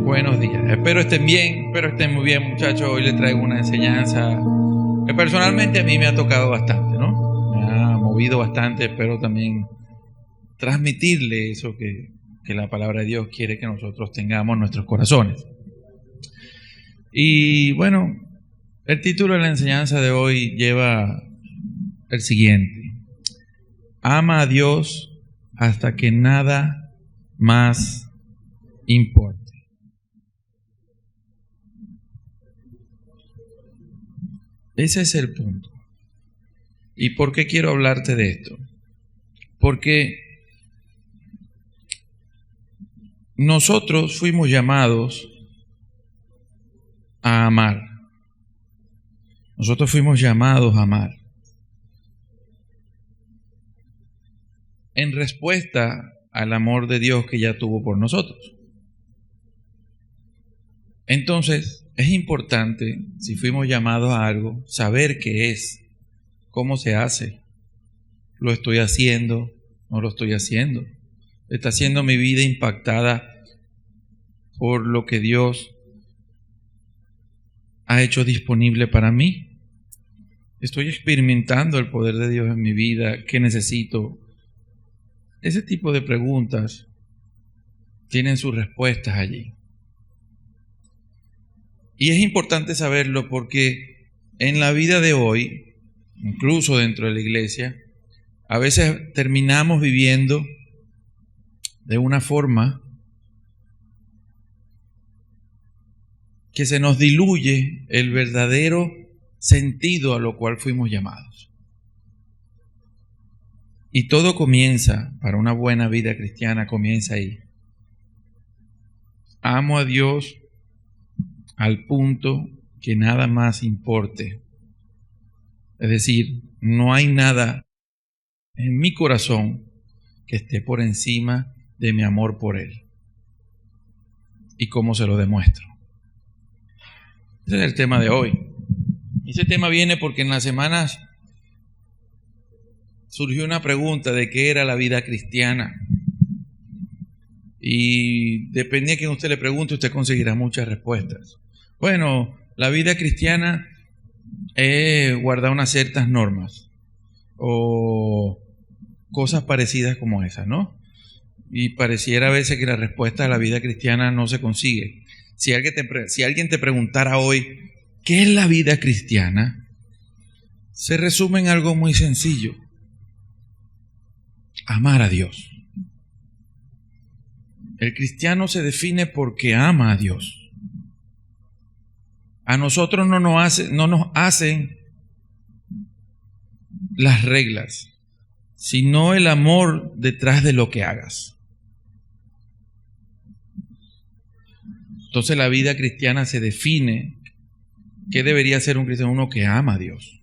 Buenos días, espero estén bien, espero estén muy bien, muchachos. Hoy les traigo una enseñanza que personalmente a mí me ha tocado bastante, ¿no? Me ha movido bastante. Espero también transmitirle eso que la palabra de Dios quiere que nosotros tengamos en nuestros corazones. Y bueno, el título de la enseñanza de hoy lleva el siguiente: ama a Dios hasta que nada más importe. Ese es el punto. ¿Y por qué quiero hablarte de esto? Porque nosotros fuimos llamados a amar. Nosotros fuimos llamados a amar. En respuesta al amor de Dios que ya tuvo por nosotros. Entonces, es importante, si fuimos llamados a algo, saber qué es, cómo se hace. ¿Lo estoy haciendo? ¿No lo estoy haciendo? ¿Está siendo mi vida impactada por lo que Dios ha hecho disponible para mí? ¿Estoy experimentando el poder de Dios en mi vida? ¿Qué necesito? Ese tipo de preguntas tienen sus respuestas allí. Y es importante saberlo porque en la vida de hoy, incluso dentro de la iglesia, a veces terminamos viviendo de una forma que se nos diluye el verdadero sentido a lo cual fuimos llamados. Y todo comienza, para una buena vida cristiana, comienza ahí. Amo a Dios al punto que nada más importe. Es decir, no hay nada en mi corazón que esté por encima de mi amor por Él. ¿Y cómo se lo demuestro? Ese es el tema de hoy. Ese tema viene porque en las semanas surgió una pregunta de qué era la vida cristiana. Y depende de quien usted le pregunte, usted conseguirá muchas respuestas. Bueno, la vida cristiana es guardar unas ciertas normas o cosas parecidas como esas, ¿no? Y pareciera a veces que la respuesta a la vida cristiana no se consigue. Si alguien te preguntara hoy, ¿qué es la vida cristiana? Se resume en algo muy sencillo: amar a Dios. El cristiano se define porque ama a Dios. A nosotros no nos hacen las reglas, sino el amor detrás de lo que hagas. Entonces la vida cristiana se define. ¿Qué debería ser un cristiano? Uno que ama a Dios.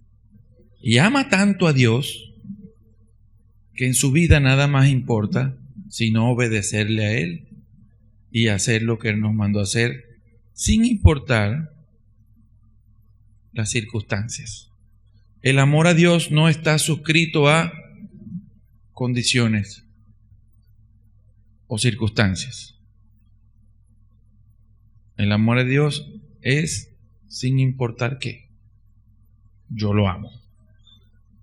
Y ama tanto a Dios que en su vida nada más importa sino obedecerle a Él y hacer lo que Él nos mandó a hacer, sin importar las circunstancias. El amor a Dios no está suscrito a condiciones o circunstancias. El amor a Dios es sin importar qué. Yo lo amo.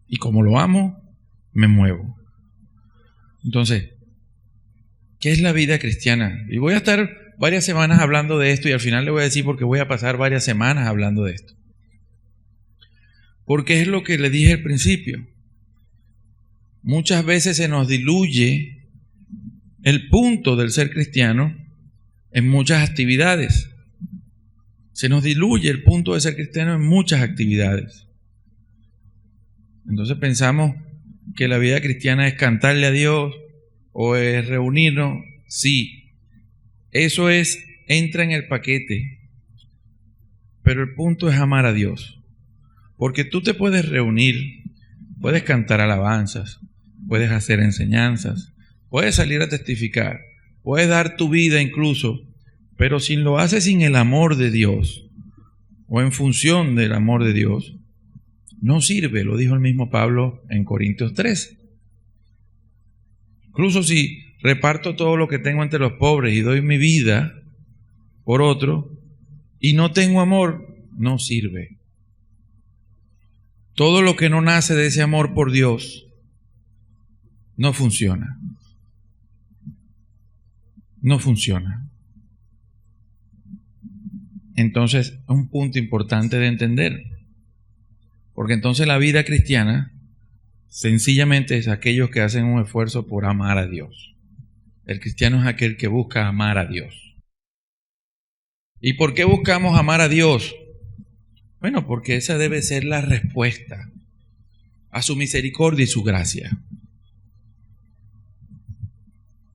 Y como lo amo, me muevo. Entonces, ¿qué es la vida cristiana? Y voy a estar varias semanas hablando de esto y al final le voy a decir por qué voy a pasar varias semanas hablando de esto. Porque es lo que le dije al principio. Muchas veces se nos diluye el punto del ser cristiano en muchas actividades. Se nos diluye el punto de ser cristiano en muchas actividades. Entonces pensamos que la vida cristiana es cantarle a Dios o es reunirnos. Sí, eso entra en el paquete. Pero el punto es amar a Dios. Porque tú te puedes reunir, puedes cantar alabanzas, puedes hacer enseñanzas, puedes salir a testificar, puedes dar tu vida incluso, pero si lo haces sin el amor de Dios, o en función del amor de Dios, no sirve, lo dijo el mismo Pablo en Corintios 13. Incluso si reparto todo lo que tengo entre los pobres y doy mi vida por otro y no tengo amor, no sirve. Todo lo que no nace de ese amor por Dios no funciona. No funciona. Entonces, es un punto importante de entender. Porque entonces la vida cristiana sencillamente es aquellos que hacen un esfuerzo por amar a Dios. El cristiano es aquel que busca amar a Dios. ¿Y por qué buscamos amar a Dios? Bueno, porque esa debe ser la respuesta a su misericordia y su gracia.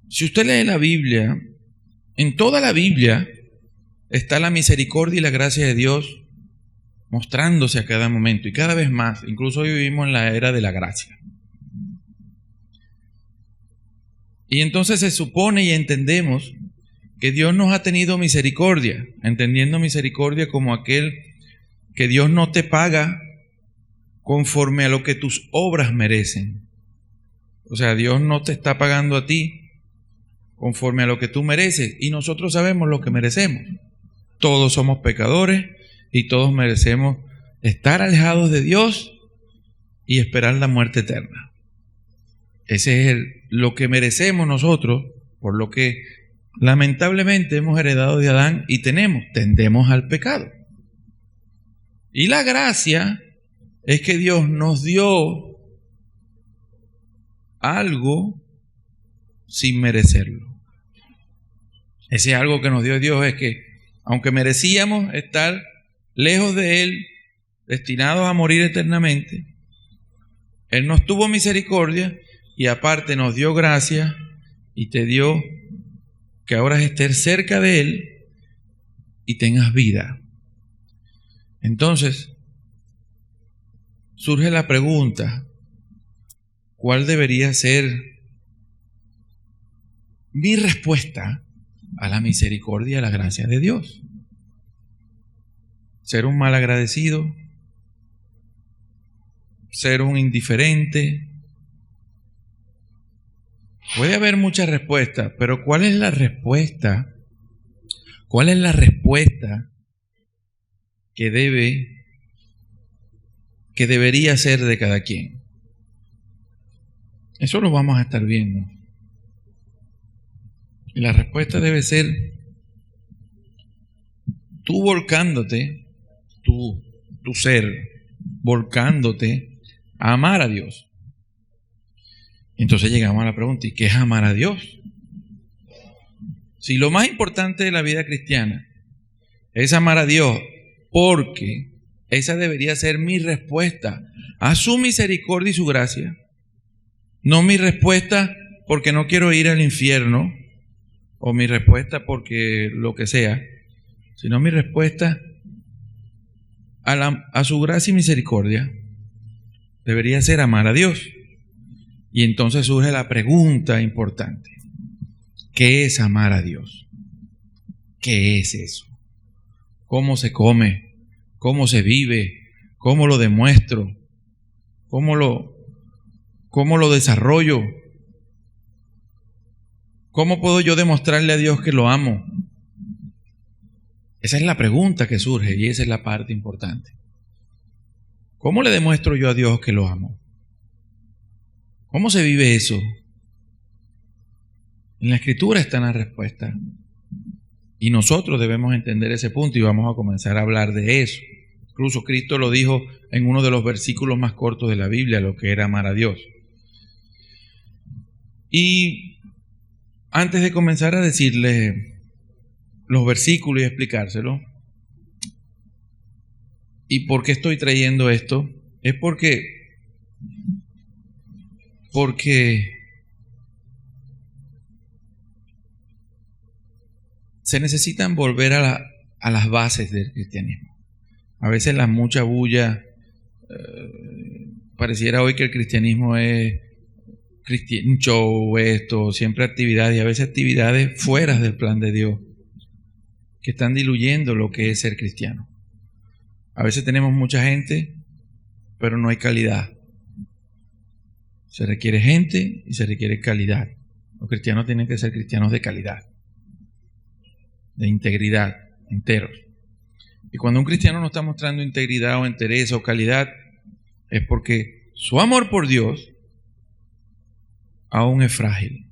Si usted lee la Biblia, en toda la Biblia está la misericordia y la gracia de Dios mostrándose a cada momento y cada vez más. Incluso hoy vivimos en la era de la gracia. Y entonces se supone y entendemos que Dios nos ha tenido misericordia, entendiendo misericordia como aquel que Dios no te paga conforme a lo que tus obras merecen. O sea, Dios no te está pagando a ti conforme a lo que tú mereces, y nosotros sabemos lo que merecemos. Todos somos pecadores y todos merecemos estar alejados de Dios y esperar la muerte eterna. Ese es lo que merecemos nosotros, por lo que lamentablemente hemos heredado de Adán y tendemos al pecado. Y la gracia es que Dios nos dio algo sin merecerlo. Ese algo que nos dio Dios es que, aunque merecíamos estar lejos de Él, destinados a morir eternamente, Él nos tuvo misericordia y aparte nos dio gracia y te dio que ahora estés cerca de Él y tengas vida. Entonces, surge la pregunta, ¿cuál debería ser mi respuesta a la misericordia y a la gracia de Dios? ¿Ser un malagradecido? ¿Ser un indiferente? Puede haber muchas respuestas, pero ¿cuál es la respuesta? ¿Cuál es la respuesta que debería ser de cada quien? Eso lo vamos a estar viendo. Y la respuesta debe ser tú volcándote, tu ser, volcándote a amar a Dios. Entonces llegamos a la pregunta, ¿y qué es amar a Dios? Si lo más importante de la vida cristiana es amar a Dios, porque esa debería ser mi respuesta a su misericordia y su gracia, no mi respuesta porque no quiero ir al infierno, o mi respuesta porque lo que sea, sino mi respuesta a su gracia y misericordia debería ser amar a Dios. Y entonces surge la pregunta importante: ¿qué es amar a Dios? ¿Qué es eso? ¿Cómo se come? ¿Cómo se vive? ¿Cómo lo demuestro? ¿Cómo lo desarrollo? ¿Cómo puedo yo demostrarle a Dios que lo amo? Esa es la pregunta que surge y esa es la parte importante. ¿Cómo le demuestro yo a Dios que lo amo? ¿Cómo se vive eso? En la Escritura está la respuesta. Y nosotros debemos entender ese punto y vamos a comenzar a hablar de eso. Incluso Cristo lo dijo en uno de los versículos más cortos de la Biblia, lo que era amar a Dios. Y antes de comenzar a decirle los versículos y explicárselo, ¿y por qué estoy trayendo esto? Es porque se necesitan volver a las bases del cristianismo. A veces la mucha bulla, pareciera hoy que el cristianismo es un show, siempre actividades, y a veces actividades fuera del plan de Dios, que están diluyendo lo que es ser cristiano. A veces tenemos mucha gente, pero no hay calidad. Se requiere gente y se requiere calidad. Los cristianos tienen que ser cristianos de calidad, de integridad, enteros. Y cuando un cristiano no está mostrando integridad o entereza o calidad, es porque su amor por Dios aún es frágil,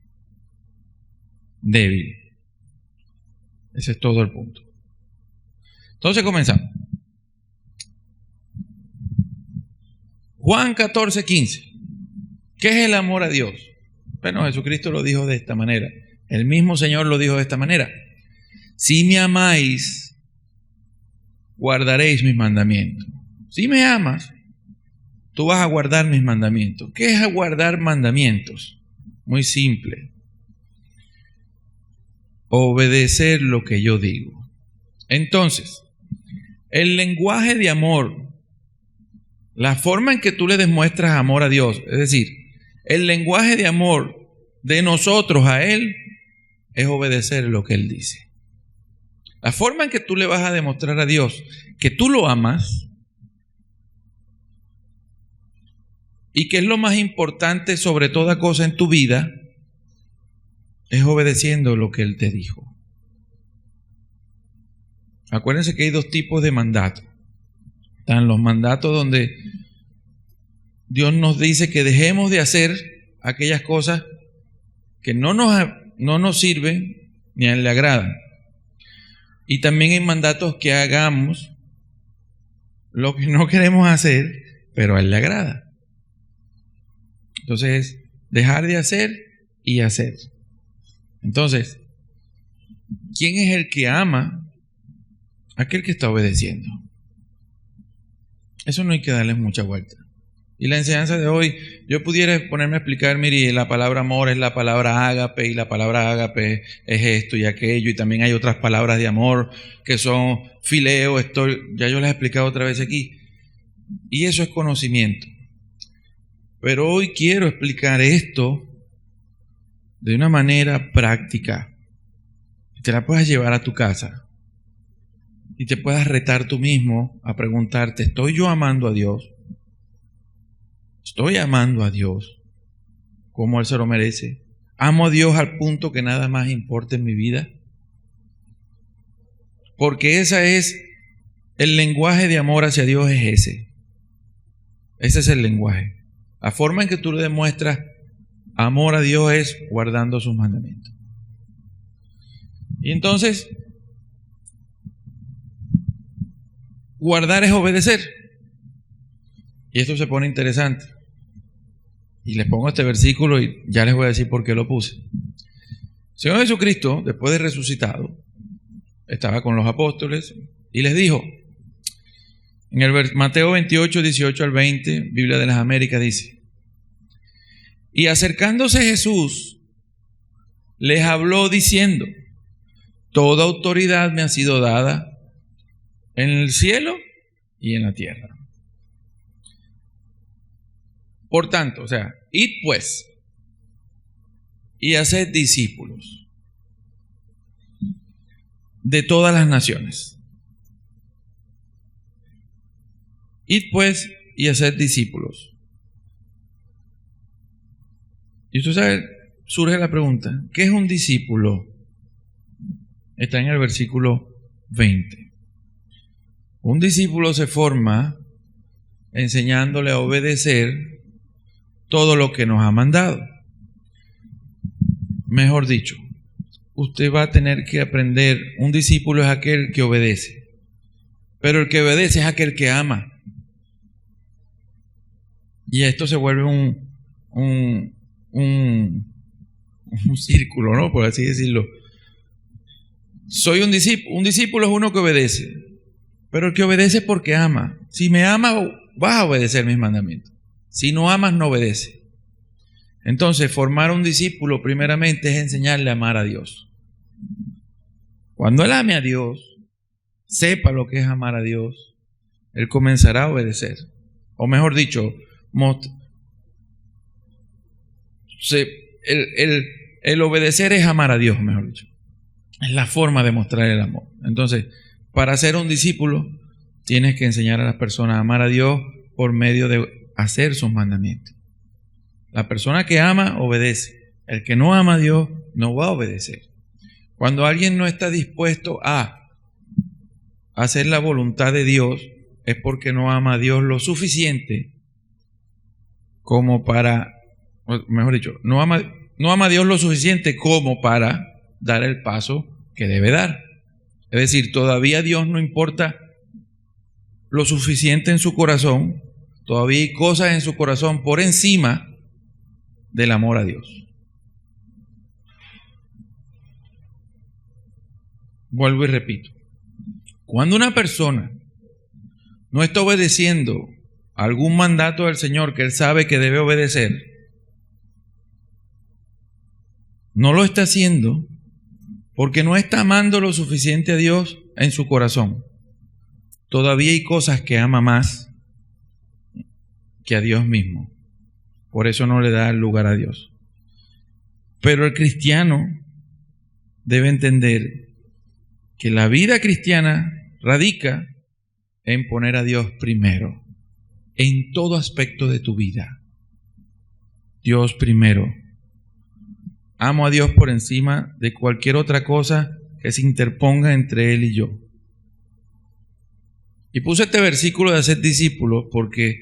débil. Ese es todo el punto. Entonces comenzamos. Juan 14:15. ¿Qué es el amor a Dios? Bueno, Jesucristo lo dijo de esta manera. El mismo Señor lo dijo de esta manera. Si me amáis, guardaréis mis mandamientos. Si me amas, tú vas a guardar mis mandamientos. ¿Qué es guardar mandamientos? Muy simple. Obedecer lo que yo digo. Entonces, el lenguaje de amor, la forma en que tú le demuestras amor a Dios, es decir, el lenguaje de amor de nosotros a Él es obedecer lo que Él dice. La forma en que tú le vas a demostrar a Dios que tú lo amas y que es lo más importante sobre toda cosa en tu vida es obedeciendo lo que Él te dijo. Acuérdense que hay dos tipos de mandatos. Están los mandatos donde Dios nos dice que dejemos de hacer aquellas cosas que no nos sirven ni a Él le agradan. Y también hay mandatos que hagamos lo que no queremos hacer, pero a Él le agrada. Entonces es dejar de hacer y hacer. Entonces, ¿quién es el que ama? Aquel que está obedeciendo. Eso no hay que darle mucha vuelta. Y la enseñanza de hoy, yo pudiera ponerme a explicar, mire, la palabra amor es la palabra ágape, y la palabra ágape es esto y aquello, y también hay otras palabras de amor que son fileo, ya yo las he explicado otra vez aquí. Y eso es conocimiento. Pero hoy quiero explicar esto de una manera práctica. Que te la puedas llevar a tu casa. Y te puedas retar tú mismo a preguntarte, ¿estoy yo amando a Dios? ¿Estoy amando a Dios como Él se lo merece? ¿Amo a Dios al punto que nada más importa en mi vida? Porque ese es el lenguaje de amor hacia Dios, es ese. Ese es el lenguaje. La forma en que tú le demuestras amor a Dios es guardando sus mandamientos. Y entonces, guardar es obedecer. Y esto se pone interesante. Y les pongo este versículo y ya les voy a decir por qué lo puse. El Señor Jesucristo, después de resucitado, estaba con los apóstoles y les dijo, en el Mateo 28, 18 al 20, Biblia de las Américas dice, y acercándose Jesús, les habló diciendo, toda autoridad me ha sido dada en el cielo y en la tierra. Por tanto, o sea, id pues y haced discípulos de todas las naciones. Id pues y haced discípulos. Y usted sabe, surge la pregunta, ¿qué es un discípulo? Está en el versículo 20. Un discípulo se forma enseñándole a obedecer todo lo que nos ha mandado. Mejor dicho, usted va a tener que aprender, un discípulo es aquel que obedece, pero el que obedece es aquel que ama. Y esto se vuelve un círculo, ¿no? Por así decirlo. Soy un discípulo es uno que obedece, pero el que obedece es porque ama. Si me amas, vas a obedecer mis mandamientos. Si no amas, no obedece. Entonces, formar un discípulo primeramente es enseñarle a amar a Dios. Cuando él ame a Dios, sepa lo que es amar a Dios, él comenzará a obedecer. O mejor dicho, el obedecer es amar a Dios, mejor dicho. Es la forma de mostrar el amor. Entonces, para ser un discípulo, tienes que enseñar a las personas a amar a Dios por medio de hacer sus mandamientos. La persona que ama, obedece. El que no ama a Dios, no va a obedecer. Cuando alguien no está dispuesto a hacer la voluntad de Dios, es porque no ama a Dios lo suficiente como para, mejor dicho, no ama a Dios lo suficiente como para dar el paso que debe dar. Es decir, todavía Dios no importa lo suficiente en su corazón, todavía hay cosas en su corazón por encima del amor a Dios. Vuelvo y repito, cuando una persona no está obedeciendo algún mandato del Señor que él sabe que debe obedecer, no lo está haciendo porque no está amando lo suficiente a Dios en su corazón. Todavía hay cosas que ama más que a Dios mismo. Por eso no le da lugar a Dios. Pero el cristiano debe entender que la vida cristiana radica en poner a Dios primero, en todo aspecto de tu vida. Dios primero. Amo a Dios por encima de cualquier otra cosa que se interponga entre Él y yo. Y puse este versículo de hacer discípulos porque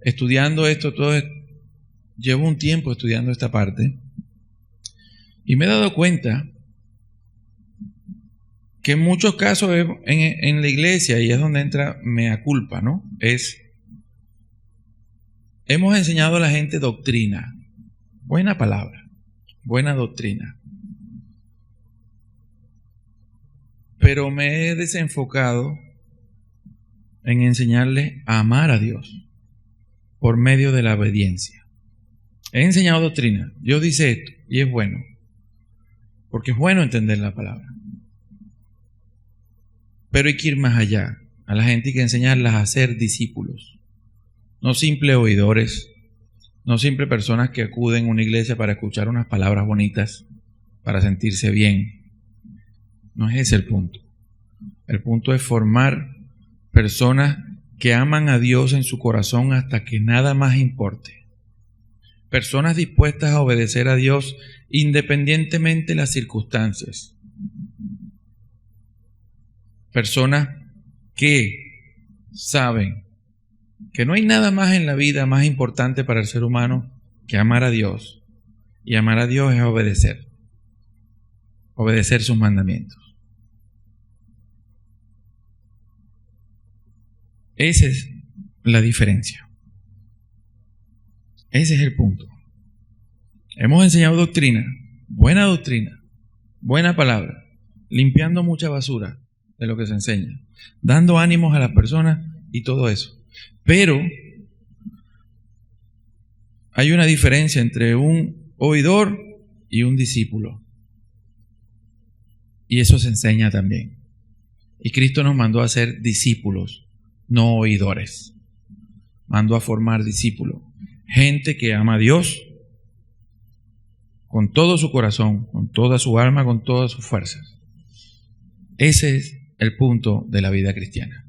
estudiando esto, llevo un tiempo estudiando esta parte y me he dado cuenta que en muchos casos en la iglesia, y es donde entra mea culpa, ¿no? Hemos enseñado a la gente doctrina, buena palabra, buena doctrina, pero me he desenfocado en enseñarles a amar a Dios por medio de la obediencia. He enseñado doctrina, Dios dice esto, y es bueno, porque es bueno entender la palabra. Pero hay que ir más allá. A la gente hay que enseñarlas a ser discípulos. No simples oidores, no simples personas que acuden a una iglesia para escuchar unas palabras bonitas, para sentirse bien. No es ese el punto. El punto es formar personas que aman a Dios en su corazón hasta que nada más importe. Personas dispuestas a obedecer a Dios independientemente de las circunstancias. Personas que saben que no hay nada más en la vida más importante para el ser humano que amar a Dios. Y amar a Dios es obedecer. Obedecer sus mandamientos. Esa es la diferencia. Ese es el punto. Hemos enseñado doctrina, buena palabra, limpiando mucha basura de lo que se enseña, dando ánimos a las personas y todo eso. Pero hay una diferencia entre un oidor y un discípulo. Y eso se enseña también. Y Cristo nos mandó a ser discípulos, no oidores. Mandó a formar discípulos. Gente que ama a Dios con todo su corazón, con toda su alma, con todas sus fuerzas. Ese es el punto de la vida cristiana.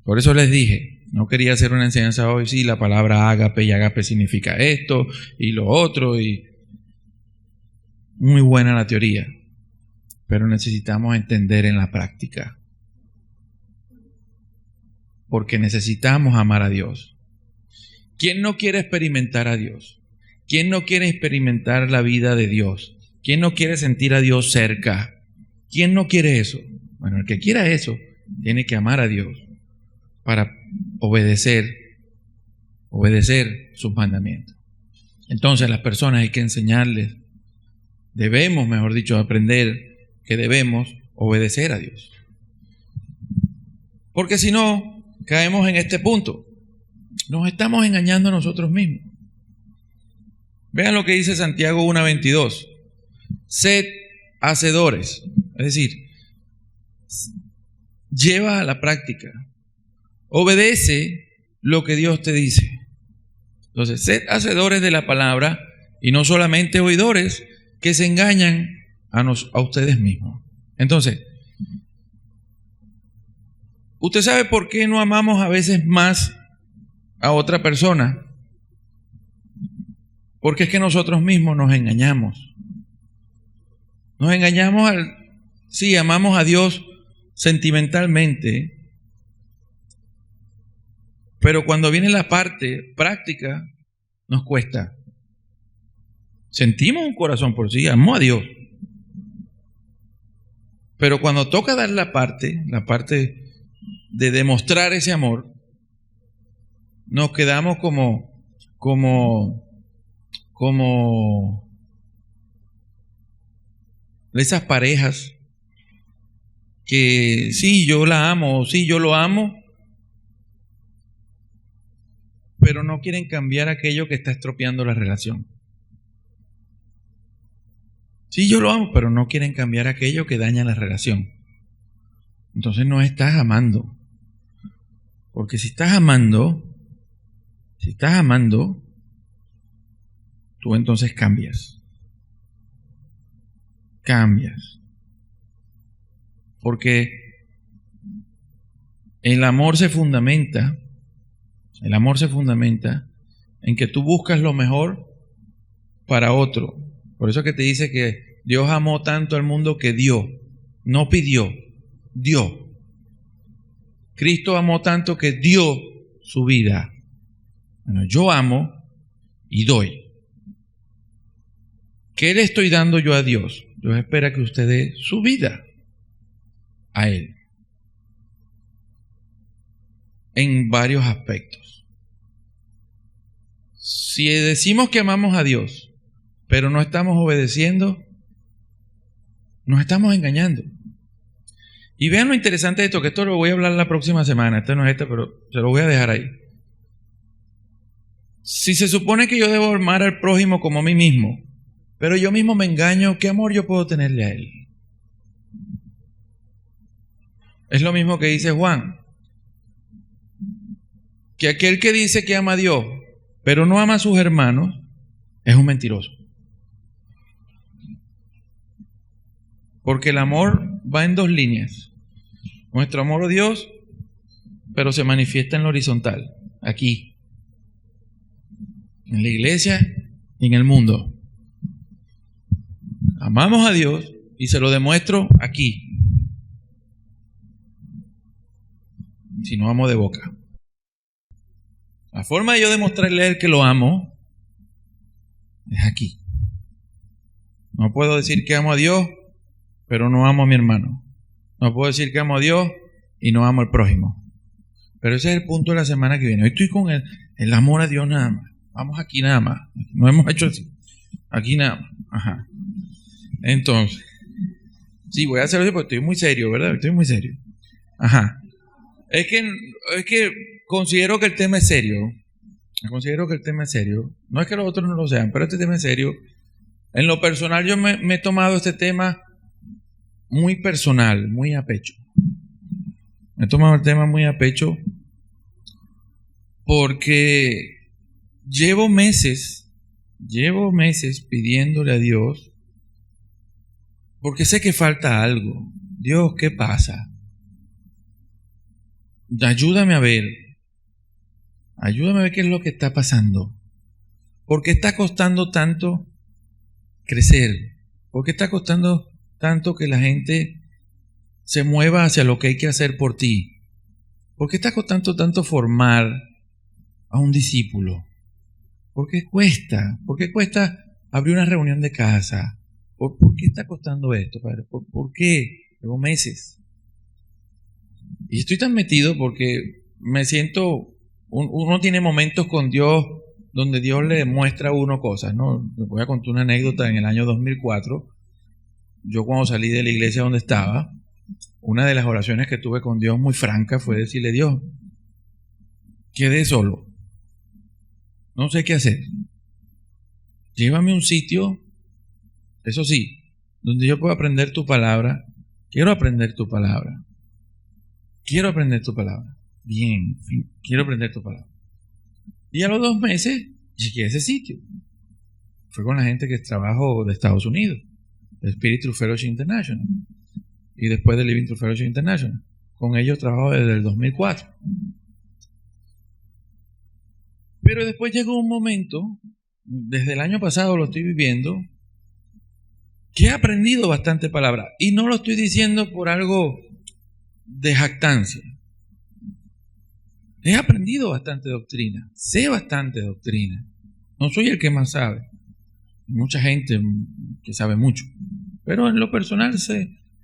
Por eso les dije, no quería hacer una enseñanza hoy, sí, la palabra ágape, y ágape significa esto y lo otro, y muy buena la teoría, pero necesitamos entender en la práctica, porque necesitamos amar a Dios. ¿Quién no quiere experimentar a Dios? ¿Quién no quiere experimentar la vida de Dios? ¿Quién no quiere sentir a Dios cerca? ¿Quién no quiere eso? Bueno, el que quiera eso tiene que amar a Dios para obedecer sus mandamientos. Entonces, a las personas hay que enseñarles, debemos, mejor dicho, aprender que debemos obedecer a Dios. Porque si no, caemos en este punto. Nos estamos engañando a nosotros mismos. Vean lo que dice Santiago 1:22. Sed hacedores. Es decir, lleva a la práctica. Obedece lo que Dios te dice. Entonces, sed hacedores de la palabra y no solamente oidores que se engañan a ustedes mismos. Entonces, ¿Usted sabe por qué no amamos a veces más a otra persona? Porque es que nosotros mismos nos engañamos. Nos engañamos sí, amamos a Dios sentimentalmente, pero cuando viene la parte práctica, nos cuesta. Sentimos un corazón por sí, amo a Dios. Pero cuando toca dar la parte de demostrar ese amor, nos quedamos como esas parejas que sí, yo la amo, sí, yo lo amo, pero no quieren cambiar aquello que está estropeando la relación. Sí, yo lo amo, pero no quieren cambiar aquello que daña la relación. Entonces no estás amando. Porque si estás amando, tú entonces cambias. Cambias. Porque el amor se fundamenta en que tú buscas lo mejor para otro. Por eso que te dice que Dios amó tanto al mundo que dio, no pidió, dio. Cristo amó tanto que dio su vida. Bueno, yo amo y doy. ¿Qué le estoy dando yo a Dios? Dios espera que usted dé su vida a Él. En varios aspectos. Si decimos que amamos a Dios, pero no estamos obedeciendo, nos estamos engañando. Y vean lo interesante de esto, que esto lo voy a hablar la próxima semana. Este no es pero se lo voy a dejar ahí. Si se supone que yo debo amar al prójimo como a mí mismo, pero yo mismo me engaño, ¿qué amor yo puedo tenerle a él? Es lo mismo que dice Juan, que aquel que dice que ama a Dios, pero no ama a sus hermanos, es un mentiroso. Porque el amor va en dos líneas. Nuestro amor a Dios, pero se manifiesta en lo horizontal, aquí, en la iglesia y en el mundo. Amamos a Dios y se lo demuestro aquí. Si no amo de boca. La forma de yo demostrarle a él que lo amo es aquí. No puedo decir que amo a Dios, pero no amo a mi hermano. No puedo decir que amo a Dios y no amo al prójimo. Pero ese es el punto de la semana que viene. Hoy estoy con el amor a Dios nada más. Vamos aquí nada más. No hemos hecho así. Aquí nada más. Ajá. Entonces, sí, voy a hacerlo así porque estoy muy serio, ¿verdad? Estoy muy serio. Ajá. Es que considero que el tema es serio. Considero que el tema es serio. No es que los otros no lo sean, pero este tema es serio. En lo personal yo me he tomado este tema muy personal, muy a pecho. Me he tomado el tema muy a pecho porque llevo meses pidiéndole a Dios porque sé que falta algo. Dios, ¿qué pasa? Ayúdame a ver qué es lo que está pasando. ¿Por qué está costando tanto crecer? ¿Por qué está costando tanto que la gente se mueva hacia lo que hay que hacer por ti? ¿Por qué está costando tanto formar a un discípulo? ¿Por qué cuesta? ¿Por qué cuesta abrir una reunión de casa? ¿Por qué está costando esto, padre? ¿Por qué? Llevo meses. Y estoy tan metido porque me siento, uno tiene momentos con Dios donde Dios le muestra a uno cosas, ¿no? Les voy a contar una anécdota. En el año 2004, yo cuando salí de la iglesia donde estaba, una de las oraciones que tuve con Dios muy franca fue decirle: Dios, quedé solo, no sé qué hacer, llévame a un sitio, eso sí, donde yo pueda aprender tu palabra. Quiero aprender tu palabra. Bien, quiero aprender tu palabra. Y a los 2 meses llegué a ese sitio. Fue con la gente que trabajo de Estados Unidos, de Spirit True Fellowship International, y después de Living True Fellowship International. Con ellos trabajo desde el 2004. Pero después llegó un momento, desde el año pasado lo estoy viviendo, que he aprendido bastante palabra. Y no lo estoy diciendo por algo de jactancia. He aprendido bastante doctrina, sé bastante doctrina. No soy el que más sabe. Mucha gente que sabe mucho. Pero en lo personal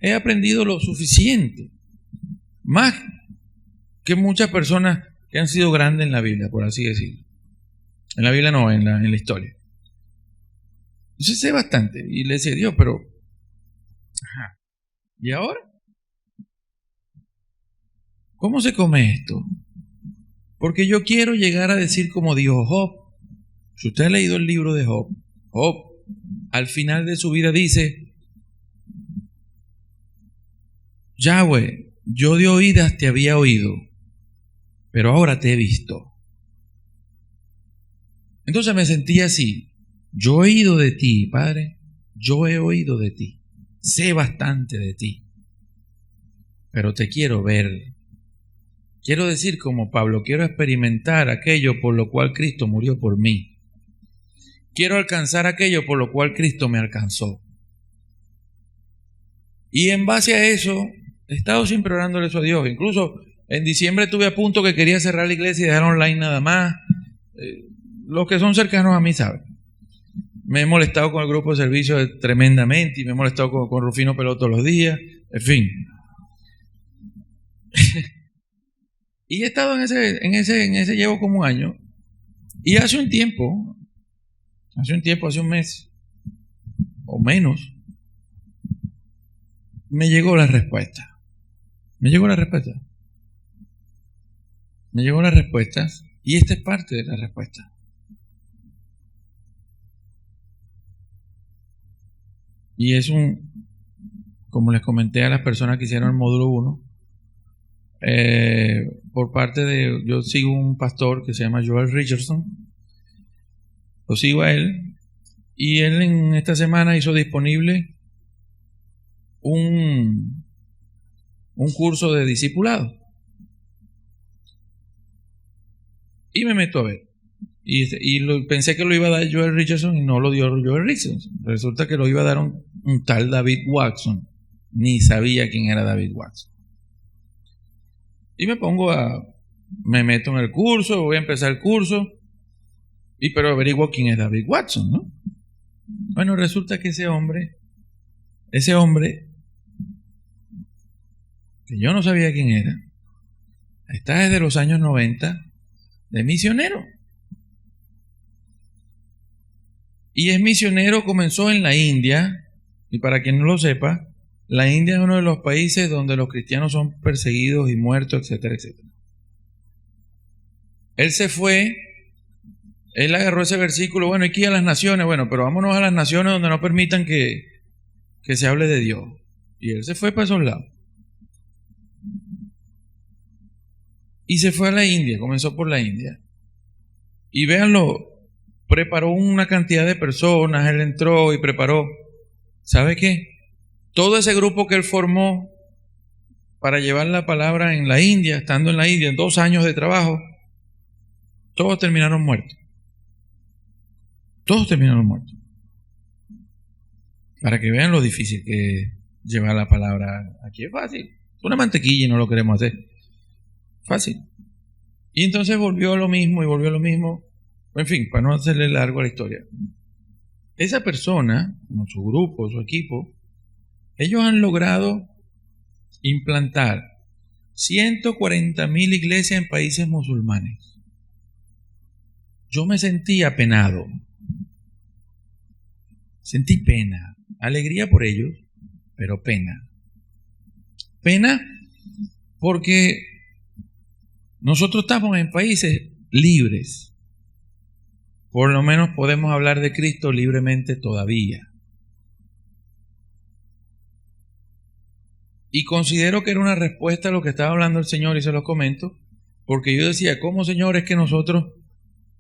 he aprendido lo suficiente. Más que muchas personas que han sido grandes en la Biblia, por así decirlo. En la Biblia no, en la historia. Entonces sé bastante. Y le decía, Dios, pero... Ajá. ¿Y ahora? ¿Cómo se come esto? Porque yo quiero llegar a decir como dijo Job. Si usted ha leído el libro de Job, Job al final de su vida dice, Yahweh, yo de oídas te había oído, pero ahora te he visto. Entonces me sentí así. Yo he oído de ti, Padre, yo he oído de ti, sé bastante de ti, pero te quiero ver. Quiero decir como Pablo, quiero experimentar aquello por lo cual Cristo murió por mí. Quiero alcanzar aquello por lo cual Cristo me alcanzó. Y en base a eso, he estado siempre orándole eso a Dios. Incluso en diciembre estuve a punto que quería cerrar la iglesia y dejar online nada más. Los que son cercanos a mí saben. Me he molestado con el grupo de servicio tremendamente y me he molestado con Rufino Peló todos los días. En fin. Y he estado en ese llevo como un año. Y hace un mes o menos, me llegó la respuesta. Me llegó las respuestas y esta es parte de la respuesta. Y es como les comenté a las personas que hicieron el módulo 1, por parte de, yo sigo un pastor que se llama Joel Richardson, lo sigo a él, y él en esta semana hizo disponible un curso de discipulado. Y me meto a ver. Y pensé que lo iba a dar Joel Richardson y no lo dio Joel Richardson. Resulta que lo iba a dar un tal David Watson. Ni sabía quién era David Watson. Y me meto en el curso, voy a empezar el curso, pero averiguo quién es David Watson, ¿no? Bueno, resulta que ese hombre, que yo no sabía quién era, está desde los años 90 de misionero. Y es misionero, comenzó en la India, y para quien no lo sepa, la India es uno de los países donde los cristianos son perseguidos y muertos, etcétera, etcétera. Él se fue, él agarró ese versículo, bueno, hay que ir a las naciones, bueno, pero vámonos a las naciones donde no permitan que se hable de Dios. Y él se fue para esos lados. Y se fue a la India, comenzó por la India. Y véanlo, preparó una cantidad de personas, él entró y preparó, ¿sabe qué? Todo ese grupo que él formó para llevar la palabra en la India, estando en la India, en 2 años de trabajo, todos terminaron muertos. Todos terminaron muertos. Para que vean lo difícil que es llevar la palabra. Aquí es fácil. Una mantequilla y no lo queremos hacer. Fácil. Y entonces volvió a lo mismo y volvió a lo mismo. En fin, para no hacerle largo a la historia. Esa persona, como su grupo, su equipo, ellos han logrado implantar 140,000 iglesias en países musulmanes. Yo me sentí apenado. Sentí pena. Alegría por ellos, pero pena. Pena porque nosotros estamos en países libres. Por lo menos podemos hablar de Cristo libremente todavía. Y considero que era una respuesta a lo que estaba hablando el Señor y se los comento, porque yo decía, ¿cómo, Señor, es que nosotros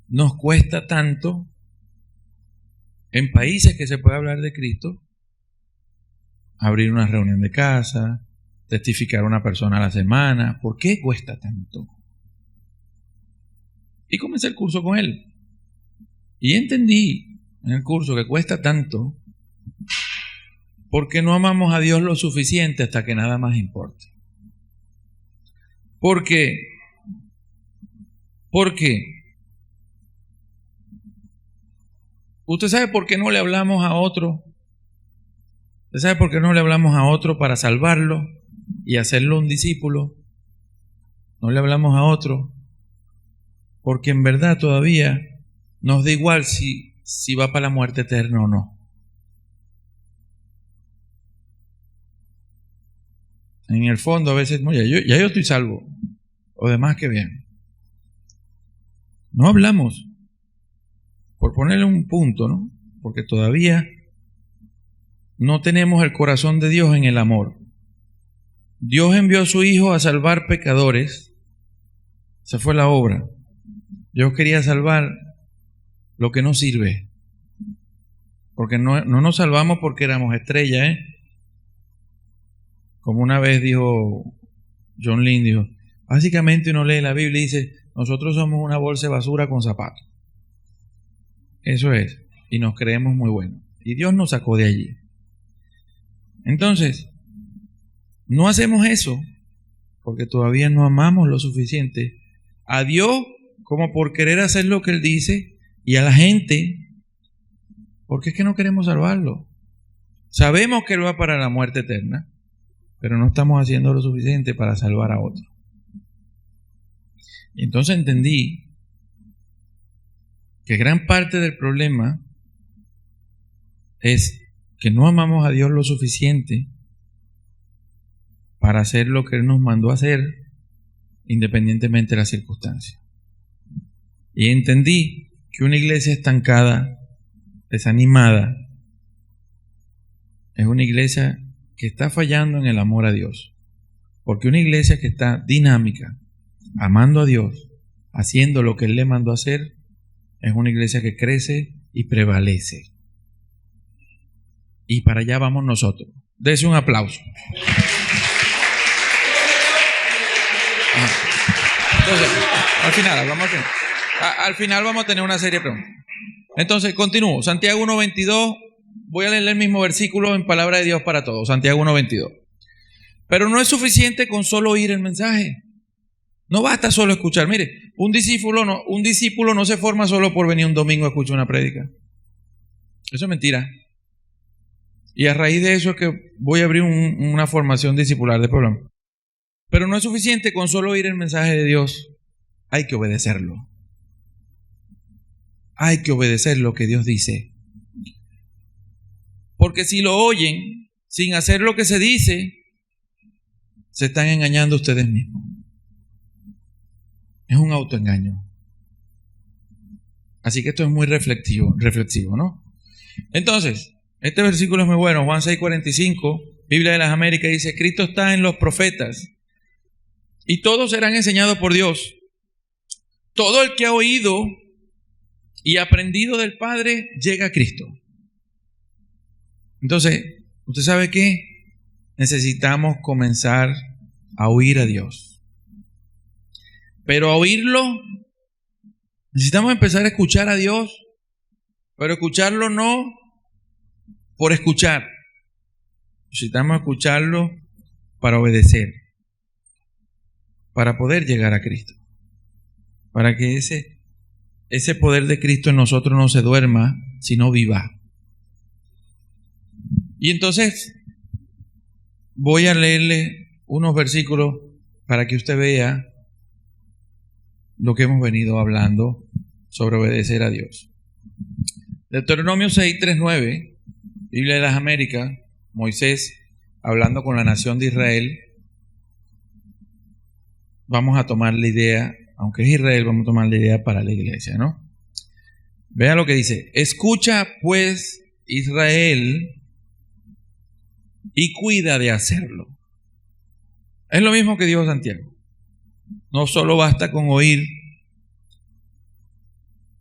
nos cuesta tanto en países que se puede hablar de Cristo abrir una reunión de casa, testificar a una persona a la semana. ¿Por qué cuesta tanto? Y comencé el curso con él. Y entendí en el curso que cuesta tanto porque no amamos a Dios lo suficiente hasta que nada más importe. ¿Por qué? Porque ¿usted sabe por qué no le hablamos a otro? ¿Usted sabe por qué no le hablamos a otro para salvarlo y hacerlo un discípulo? No le hablamos a otro porque en verdad todavía nos da igual si va para la muerte eterna o no. En el fondo a veces, no, ya yo estoy salvo, o demás que bien. No hablamos, por ponerle un punto, ¿no? Porque todavía no tenemos el corazón de Dios en el amor. Dios envió a su Hijo a salvar pecadores. Esa fue la obra. Dios quería salvar lo que no sirve. Porque no nos salvamos porque éramos estrellas, ¿eh? Como una vez dijo John Lynn, dijo, básicamente uno lee la Biblia y dice, nosotros somos una bolsa de basura con zapatos. Eso es. Y nos creemos muy buenos. Y Dios nos sacó de allí. Entonces, no hacemos eso porque todavía no amamos lo suficiente a Dios como por querer hacer lo que Él dice y a la gente porque es que no queremos salvarlo. Sabemos que Él va para la muerte eterna, pero no estamos haciendo lo suficiente para salvar a otro. Y entonces entendí que gran parte del problema es que no amamos a Dios lo suficiente para hacer lo que Él nos mandó a hacer, independientemente de las circunstancias. Y entendí que una iglesia estancada, desanimada, es una iglesia que está fallando en el amor a Dios. Porque una iglesia que está dinámica, amando a Dios, haciendo lo que Él le mandó a hacer, es una iglesia que crece y prevalece. Y para allá vamos nosotros. Dese un aplauso. Entonces, al final vamos a tener una serie de preguntas. Entonces, continúo. Santiago 1:22. Voy a leer el mismo versículo en palabra de Dios para todos. Santiago 1:22. Pero no es suficiente con solo oír el mensaje. No basta solo escuchar. Mire, un discípulo no se forma solo por venir un domingo a escuchar una prédica. Eso es mentira. Y a raíz de eso es que voy a abrir una formación discipular de problema. Pero no es suficiente con solo oír el mensaje de Dios. Hay que obedecerlo. Hay que obedecer lo que Dios dice. Porque si lo oyen sin hacer lo que se dice, se están engañando ustedes mismos. Es un autoengaño. Así que esto es muy reflexivo, ¿no? Entonces, este versículo es muy bueno. Juan 6:45, Biblia de las Américas, dice, Cristo está en los profetas y todos serán enseñados por Dios. Todo el que ha oído y aprendido del Padre llega a Cristo. Entonces, ¿usted sabe qué? Necesitamos comenzar a oír a Dios. Pero a oírlo, necesitamos empezar a escuchar a Dios, pero escucharlo no por escuchar. Necesitamos escucharlo para obedecer, para poder llegar a Cristo, para que ese poder de Cristo en nosotros no se duerma, sino viva. Y entonces voy a leerle unos versículos para que usted vea lo que hemos venido hablando sobre obedecer a Dios. Deuteronomio 6:3-9, Biblia de las Américas, Moisés hablando con la nación de Israel. Vamos a tomar la idea, aunque es Israel, vamos a tomar la idea para la iglesia, ¿no? Vea lo que dice: escucha pues, Israel, y cuida de hacerlo. Es lo mismo que dijo Santiago. No solo basta con oír,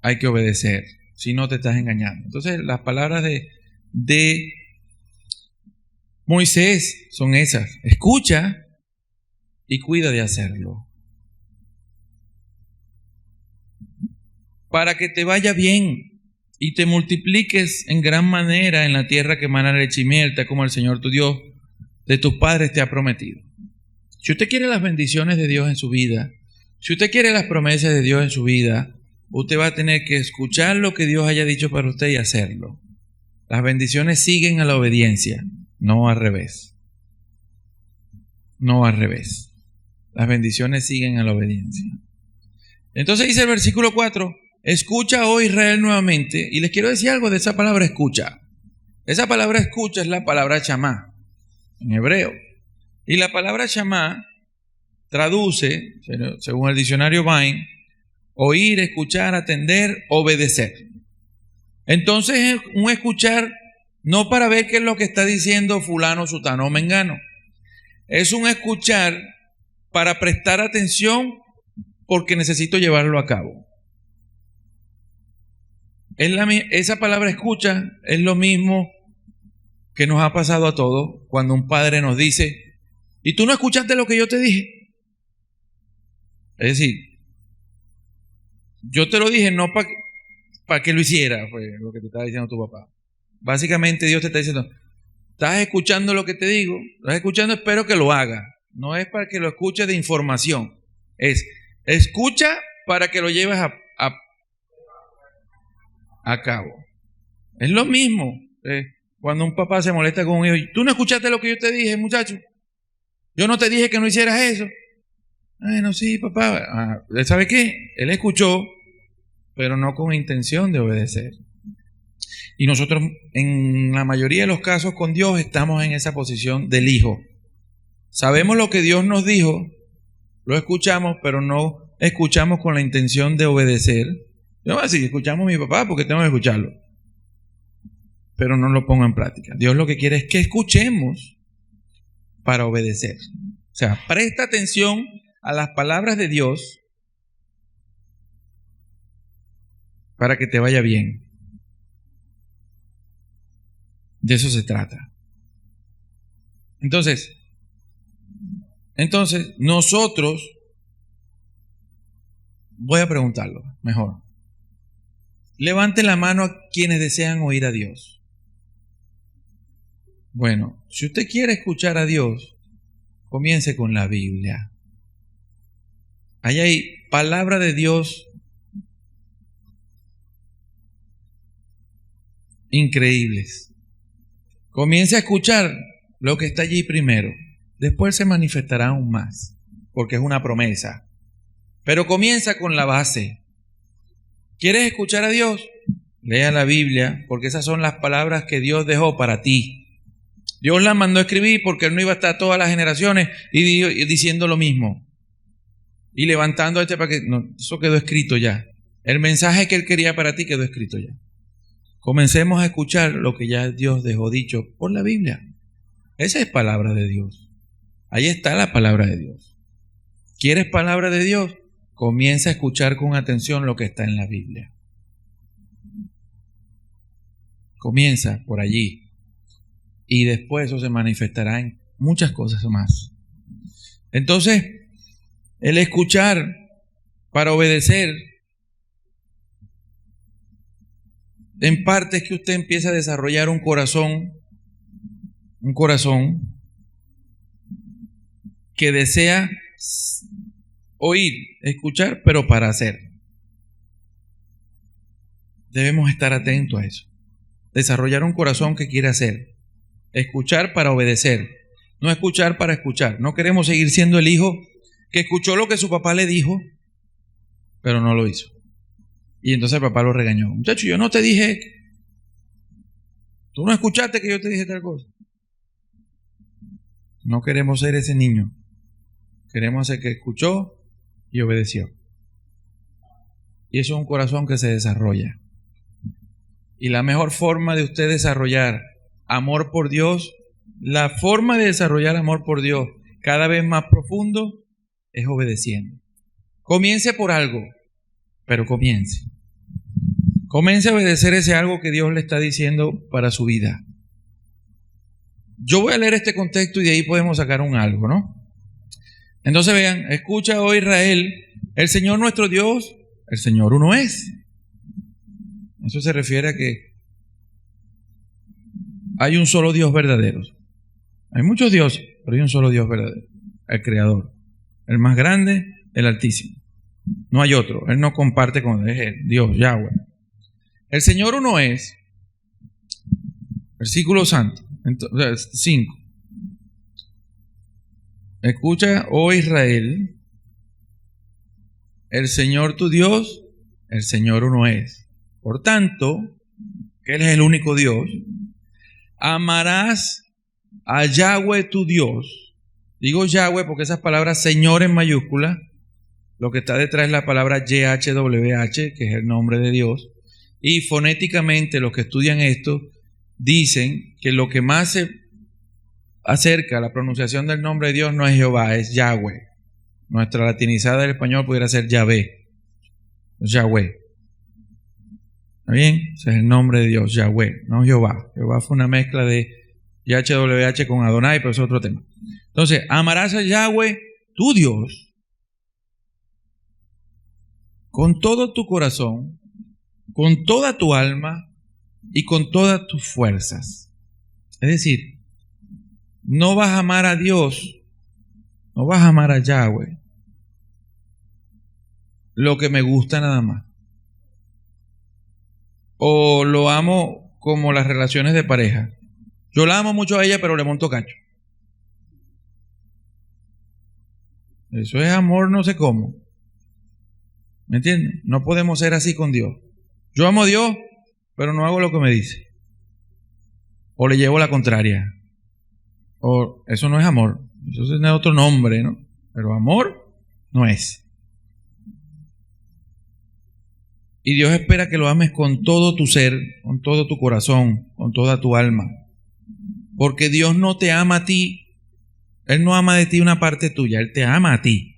hay que obedecer, si no te estás engañando. Entonces, las palabras de Moisés son esas. Escucha y cuida de hacerlo. Para que te vaya bien y te multipliques en gran manera en la tierra que mana leche y miel, tal como el Señor tu Dios de tus padres te ha prometido. Si usted quiere las bendiciones de Dios en su vida, si usted quiere las promesas de Dios en su vida, usted va a tener que escuchar lo que Dios haya dicho para usted y hacerlo. Las bendiciones siguen a la obediencia, no al revés. No al revés. Las bendiciones siguen a la obediencia. Entonces dice el versículo 4, escucha, oh Israel, nuevamente. Y les quiero decir algo de esa palabra escucha. Esa palabra escucha es la palabra shamá, en hebreo. Y la palabra shamá traduce, según el diccionario Vine, oír, escuchar, atender, obedecer. Entonces es un escuchar no para ver qué es lo que está diciendo fulano, sutano o mengano. Es un escuchar para prestar atención porque necesito llevarlo a cabo. Esa palabra escucha es lo mismo que nos ha pasado a todos cuando un padre nos dice, ¿y tú no escuchaste lo que yo te dije? Es decir, yo te lo dije no para que lo hiciera, fue lo que te estaba diciendo tu papá. Básicamente Dios te está diciendo, ¿estás escuchando lo que te digo? ¿Estás escuchando? Espero que lo hagas. No es para que lo escuches de información. Es escucha para que lo lleves a cabo. Es lo mismo. Cuando un papá se molesta con un hijo, ¿tú no escuchaste lo que yo te dije, muchacho? Yo no te dije que no hicieras eso. Bueno, sí, papá. ¿Sabe qué? Él escuchó, pero no con intención de obedecer. Y nosotros, en la mayoría de los casos con Dios, estamos en esa posición del hijo. Sabemos lo que Dios nos dijo, lo escuchamos, pero no escuchamos con la intención de obedecer. Yo voy a decir, escuchamos a mi papá porque tengo que escucharlo, pero no lo pongo en práctica. Dios lo que quiere es que escuchemos para obedecer. O sea, presta atención a las palabras de Dios para que te vaya bien. De eso se trata. Entonces nosotros, voy a preguntarlo mejor. Levante la mano a quienes desean oír a Dios. Bueno, si usted quiere escuchar a Dios, comience con la Biblia. Ahí hay palabra de Dios increíbles. Comience a escuchar lo que está allí primero. Después se manifestará aún más, porque es una promesa. Pero comienza con la base. ¿Quieres escuchar a Dios? Lea la Biblia, porque esas son las palabras que Dios dejó para ti. Dios las mandó a escribir porque Él no iba a estar todas las generaciones y diciendo lo mismo. Y levantando para que... No, eso quedó escrito ya. El mensaje que Él quería para ti quedó escrito ya. Comencemos a escuchar lo que ya Dios dejó dicho por la Biblia. Esa es palabra de Dios. Ahí está la palabra de Dios. ¿Quieres palabra de Dios? Comienza a escuchar con atención lo que está en la Biblia. Comienza por allí. Y después eso se manifestará en muchas cosas más. Entonces, el escuchar para obedecer, en parte es que usted empieza a desarrollar un corazón que desea oír, escuchar, pero para hacer. Debemos estar atentos a eso. Desarrollar un corazón que quiere hacer. Escuchar para obedecer. No escuchar para escuchar. No queremos seguir siendo el hijo que escuchó lo que su papá le dijo, pero no lo hizo. Y entonces el papá lo regañó. Muchacho, yo no te dije. Tú no escuchaste que yo te dije tal cosa. No queremos ser ese niño. Queremos ser que escuchó y obedeció. Y eso es un corazón que se desarrolla. Y la mejor forma de usted desarrollar amor por Dios, la forma de desarrollar amor por Dios cada vez más profundo es obedeciendo. Comience por algo, pero comience. Comience a obedecer ese algo que Dios le está diciendo para su vida. Yo voy a leer este contexto y de ahí podemos sacar un algo, ¿no? Entonces vean, escucha, oh Israel, el Señor nuestro Dios, el Señor uno es. Eso se refiere a que hay un solo Dios verdadero. Hay muchos dioses, pero hay un solo Dios verdadero, el Creador, el más grande, el Altísimo. No hay otro, Él no comparte con Él, Dios, Yahweh. El Señor uno es, versículo santo, 5. Escucha, oh Israel, el Señor tu Dios, el Señor uno es. Por tanto, Él es el único Dios. Amarás a Yahweh tu Dios. Digo Yahweh porque esas palabras Señor en mayúscula, lo que está detrás es la palabra YHWH, que es el nombre de Dios. Y fonéticamente los que estudian esto dicen que lo que más se acerca a la pronunciación del nombre de Dios no es Jehová, es Yahweh. Nuestra latinizada del español pudiera ser Yahvé. Yahweh. ¿Está bien? Ese es el nombre de Dios, Yahweh, no Jehová. Jehová fue una mezcla de YHWH con Adonai, pero es otro tema. Entonces, amarás a Yahweh, tu Dios, con todo tu corazón, con toda tu alma y con todas tus fuerzas. Es decir, no vas a amar a Dios, no vas a amar a Yahweh, lo que me gusta nada más. O lo amo como las relaciones de pareja. Yo la amo mucho a ella, pero le monto cacho. Eso es amor no sé cómo. ¿Me entiendes? No podemos ser así con Dios. Yo amo a Dios, pero no hago lo que me dice. O le llevo la contraria. O eso no es amor. Eso tiene otro nombre, ¿no? Pero amor no es. Y Dios espera que lo ames con todo tu ser, con todo tu corazón, con toda tu alma. Porque Dios no te ama a ti. Él no ama de ti una parte tuya. Él te ama a ti.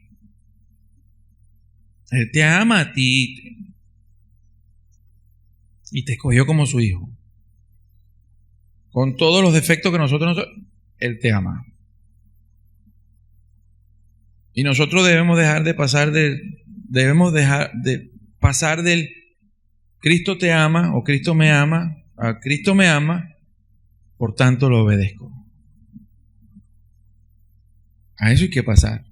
Él te ama a ti. Y te escogió como su hijo. Con todos los defectos que nosotros Él te ama. Y nosotros debemos dejar de pasar del Cristo te ama o Cristo me ama a Cristo me ama, por tanto lo obedezco. A eso hay que pasar.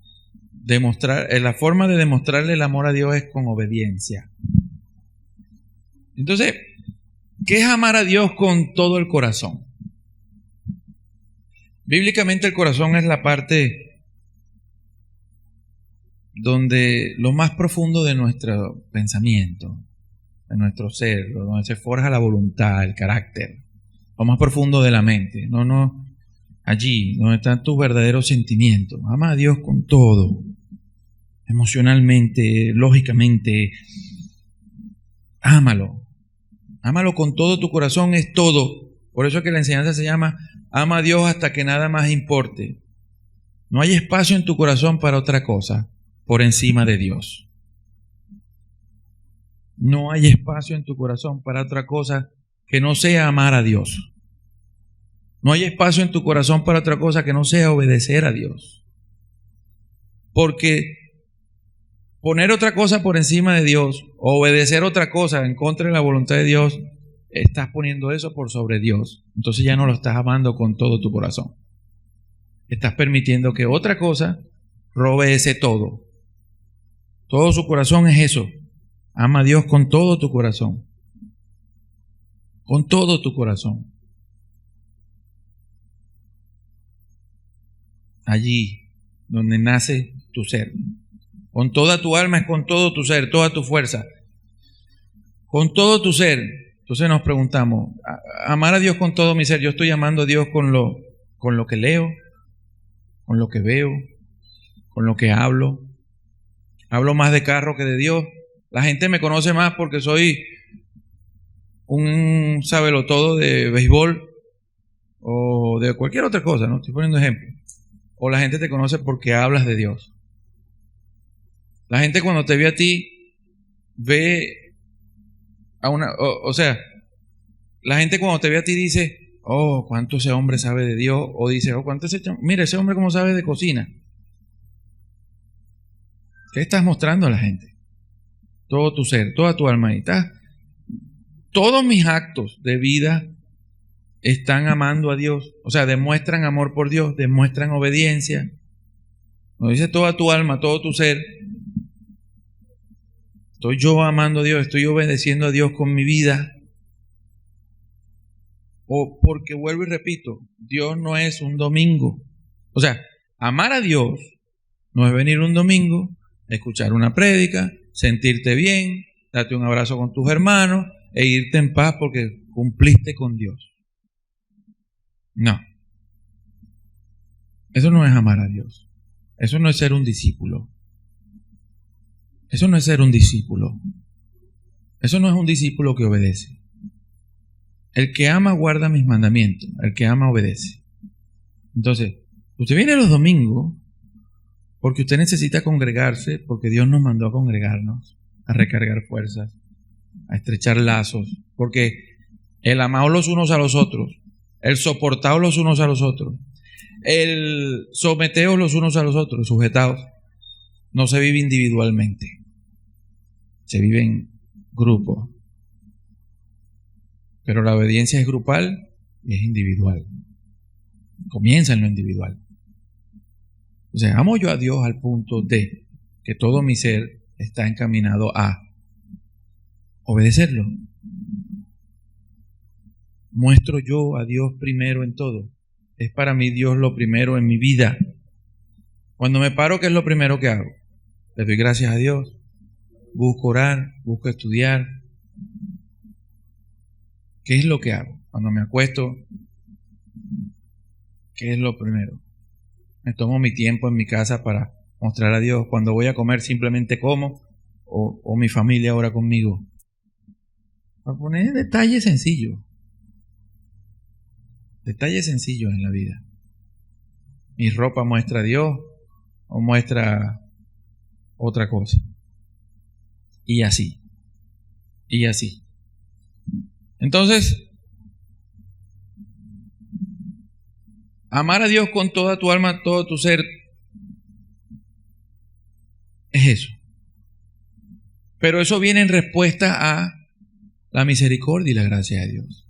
La forma de demostrarle el amor a Dios es con obediencia. Entonces, ¿qué es amar a Dios con todo el corazón? Bíblicamente el corazón es la parte donde lo más profundo de nuestro pensamiento, de nuestro ser, donde se forja la voluntad, el carácter, lo más profundo de la mente. No, allí, donde están tus verdaderos sentimientos. Ama a Dios con todo, emocionalmente, lógicamente. Ámalo con todo tu corazón, es todo. Por eso es que la enseñanza se llama ama a Dios hasta que nada más importe. No hay espacio en tu corazón para otra cosa por encima de Dios. No hay espacio en tu corazón para otra cosa que no sea amar a Dios. No hay espacio en tu corazón para otra cosa que no sea obedecer a Dios. Porque poner otra cosa por encima de Dios, o obedecer otra cosa en contra de la voluntad de Dios, estás poniendo eso por sobre Dios. Entonces ya no lo estás amando con todo tu corazón. Estás permitiendo que otra cosa robe ese todo. Todo su corazón es eso. Ama a Dios con todo tu corazón. Con todo tu corazón. Allí donde nace tu ser. Con toda tu alma es con todo tu ser, toda tu fuerza. Con todo tu ser. Entonces nos preguntamos, amar a Dios con todo mi ser. Yo estoy amando a Dios con lo que leo, con lo que veo, con lo que hablo. Hablo más de carro que de Dios. La gente me conoce más porque soy un sabelotodo de béisbol o de cualquier otra cosa, ¿no? Estoy poniendo ejemplo. O la gente te conoce porque hablas de Dios. La gente cuando te ve a ti, ve a una... O sea, la gente cuando te ve a ti dice, oh, cuánto ese hombre sabe de Dios, o dice, oh, cuánto mira, ese hombre cómo sabe de cocina. ¿Qué estás mostrando a la gente? Todo tu ser, toda tu alma. Todos mis actos de vida están amando a Dios, o sea, demuestran amor por Dios, demuestran obediencia. Nos dice toda tu alma, todo tu ser. Estoy yo amando a Dios, estoy obedeciendo a Dios con mi vida. O porque vuelvo y repito, Dios no es un domingo. O sea, amar a Dios no es venir un domingo, escuchar una prédica, sentirte bien, darte un abrazo con tus hermanos e irte en paz porque cumpliste con Dios. No. Eso no es amar a Dios. Eso no es ser un discípulo. Eso no es ser un discípulo. Eso no es un discípulo que obedece. El que ama guarda mis mandamientos. El que ama obedece. Entonces, usted viene los domingos porque usted necesita congregarse, porque Dios nos mandó a congregarnos, a recargar fuerzas, a estrechar lazos, porque el amados los unos a los otros, el soportados los unos a los otros, el someteos los unos a los otros, sujetados, no se vive individualmente, se vive en grupo. Pero la obediencia es grupal y es individual. Comienza en lo individual. O sea, amo yo a Dios al punto de que todo mi ser está encaminado a obedecerlo. Muestro yo a Dios primero en todo. Es para mí Dios lo primero en mi vida. Cuando me paro, ¿qué es lo primero que hago? Le doy gracias a Dios. Busco orar, busco estudiar. ¿Qué es lo que hago? Cuando me acuesto, ¿qué es lo primero? Me tomo mi tiempo en mi casa para mostrar a Dios. Cuando voy a comer simplemente como o mi familia ora conmigo. Para poner detalles sencillos. Detalles sencillos en la vida. Mi ropa muestra a Dios o muestra otra cosa. Y así. Y así. Entonces, amar a Dios con toda tu alma, todo tu ser, es eso. Pero eso viene en respuesta a la misericordia y la gracia de Dios.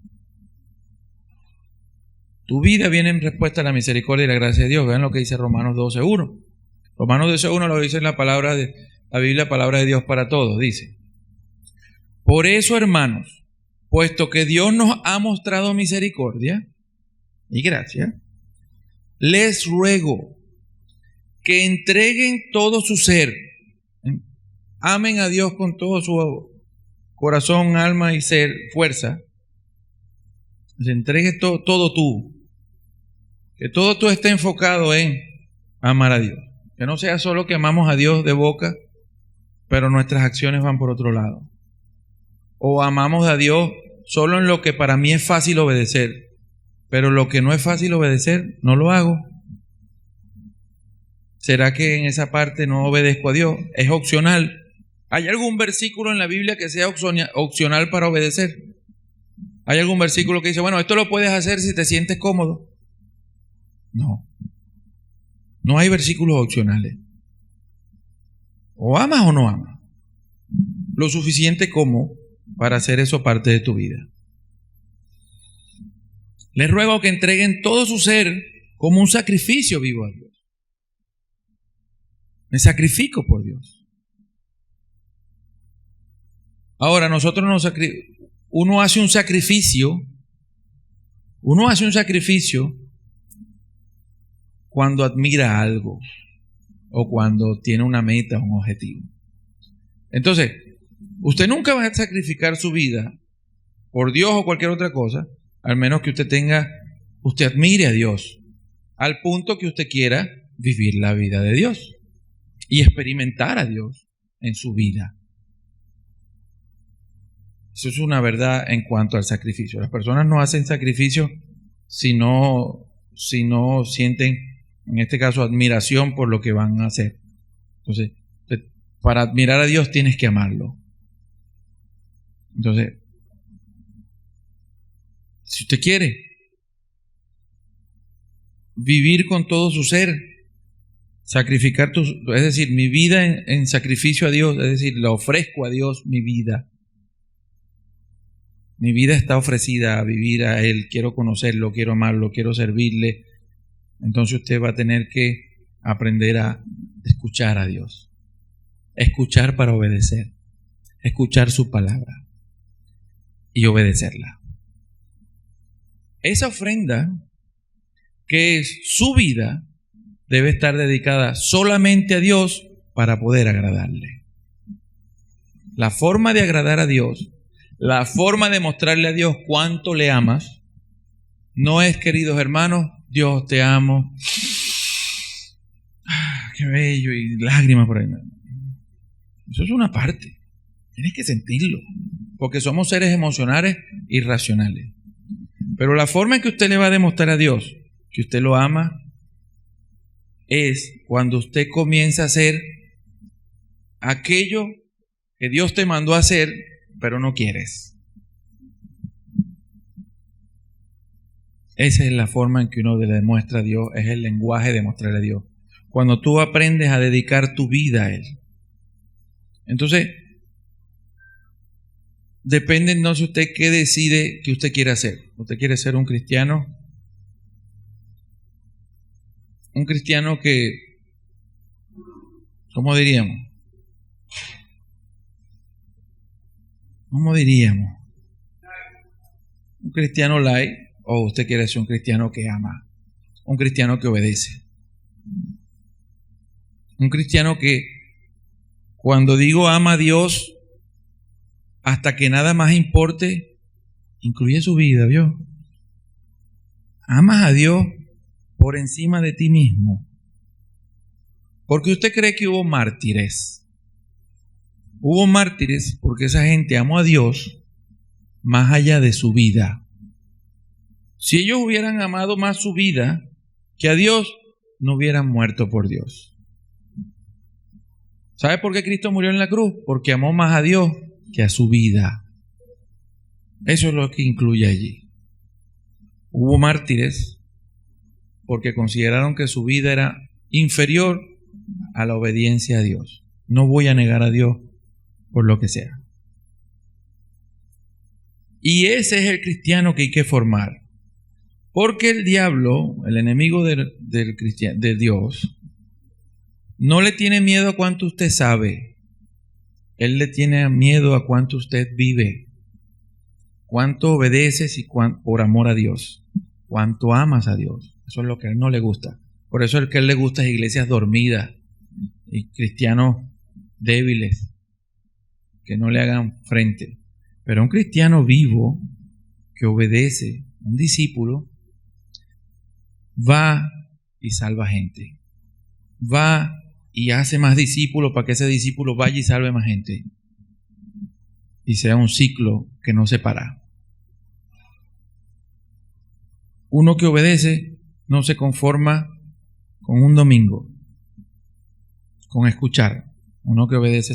Tu vida viene en respuesta a la misericordia y la gracia de Dios. Vean lo que dice Romanos 12:1. Romanos 12:1 lo dice en la palabra de la Biblia, palabra de Dios para todos. Dice: por eso, hermanos, puesto que Dios nos ha mostrado misericordia y gracia, les ruego que entreguen todo su ser, amen a Dios con todo su corazón, alma y ser, fuerza. Se entregue todo tú, que todo tú esté enfocado en amar a Dios, que no sea solo que amamos a Dios de boca, pero nuestras acciones van por otro lado, o amamos a Dios solo en lo que para mí es fácil obedecer, pero lo que no es fácil obedecer no lo hago. ¿Será que en esa parte no obedezco a Dios? Es opcional. ¿Hay algún versículo en la Biblia que sea opcional para obedecer? ¿Hay algún versículo que dice, bueno, esto lo puedes hacer si te sientes cómodo? No. No hay versículos opcionales. O amas o no amas. Lo suficiente como para hacer eso parte de tu vida. Les ruego que entreguen todo su ser como un sacrificio vivo a Dios. Me sacrifico por Dios. Ahora, uno hace un sacrificio cuando admira algo o cuando tiene una meta, un objetivo. Entonces, usted nunca va a sacrificar su vida por Dios o cualquier otra cosa, al menos que usted admire a Dios, al punto que usted quiera vivir la vida de Dios y experimentar a Dios en su vida. Eso es una verdad en cuanto al sacrificio. Las personas no hacen sacrificio si no sienten, en este caso, admiración por lo que van a hacer. Entonces, para admirar a Dios tienes que amarlo. Entonces, si usted quiere vivir con todo su ser, sacrificar es decir, mi vida en sacrificio a Dios, es decir, le ofrezco a Dios mi vida. Mi vida está ofrecida a vivir a Él, quiero conocerlo, quiero amarlo, quiero servirle. Entonces usted va a tener que aprender a escuchar a Dios, escuchar para obedecer, escuchar su palabra y obedecerla. Esa ofrenda, que es su vida, debe estar dedicada solamente a Dios para poder agradarle. La forma de agradar a Dios, la forma de mostrarle a Dios cuánto le amas, no es, queridos hermanos, Dios te amo, qué bello, y lágrimas por ahí. Eso es una parte, tienes que sentirlo, porque somos seres emocionales y racionales. Pero la forma en que usted le va a demostrar a Dios que usted lo ama es cuando usted comienza a hacer aquello que Dios te mandó a hacer, pero no quieres. Esa es la forma en que uno le demuestra a Dios, es el lenguaje de mostrarle a Dios. Cuando tú aprendes a dedicar tu vida a Él. Entonces, depende entonces usted qué decide que usted quiere hacer. ¿Usted quiere ser un cristiano? Un cristiano que, ¿cómo diríamos? ¿Cómo diríamos? Un cristiano light, o usted quiere ser un cristiano que ama, un cristiano que obedece. Un cristiano que, cuando digo ama a Dios, hasta que nada más importe, incluye su vida, ¿vio? Amas a Dios por encima de ti mismo. Porque usted cree que hubo mártires. Hubo mártires porque esa gente amó a Dios más allá de su vida. Si ellos hubieran amado más su vida que a Dios, no hubieran muerto por Dios. ¿Sabe por qué Cristo murió en la cruz? Porque amó más a Dios que a su vida. Eso es lo que incluye allí. Hubo mártires porque consideraron que su vida era inferior a la obediencia a Dios. No voy a negar a Dios por lo que sea. Y ese es el cristiano que hay que formar. Porque el diablo, el enemigo de Dios, no le tiene miedo a cuánto usted sabe. Él le tiene miedo a cuánto usted vive, cuánto obedeces y por amor a Dios, cuánto amas a Dios. Eso es lo que a él no le gusta. Por eso el que a él le gusta es iglesias dormidas y cristianos débiles que no le hagan frente. Pero un cristiano vivo que obedece, un discípulo, va y salva gente. Va y hace más discípulos para que ese discípulo vaya y salve más gente. Y sea un ciclo que no se para. Uno que obedece no se conforma con un domingo, con escuchar. Uno que obedece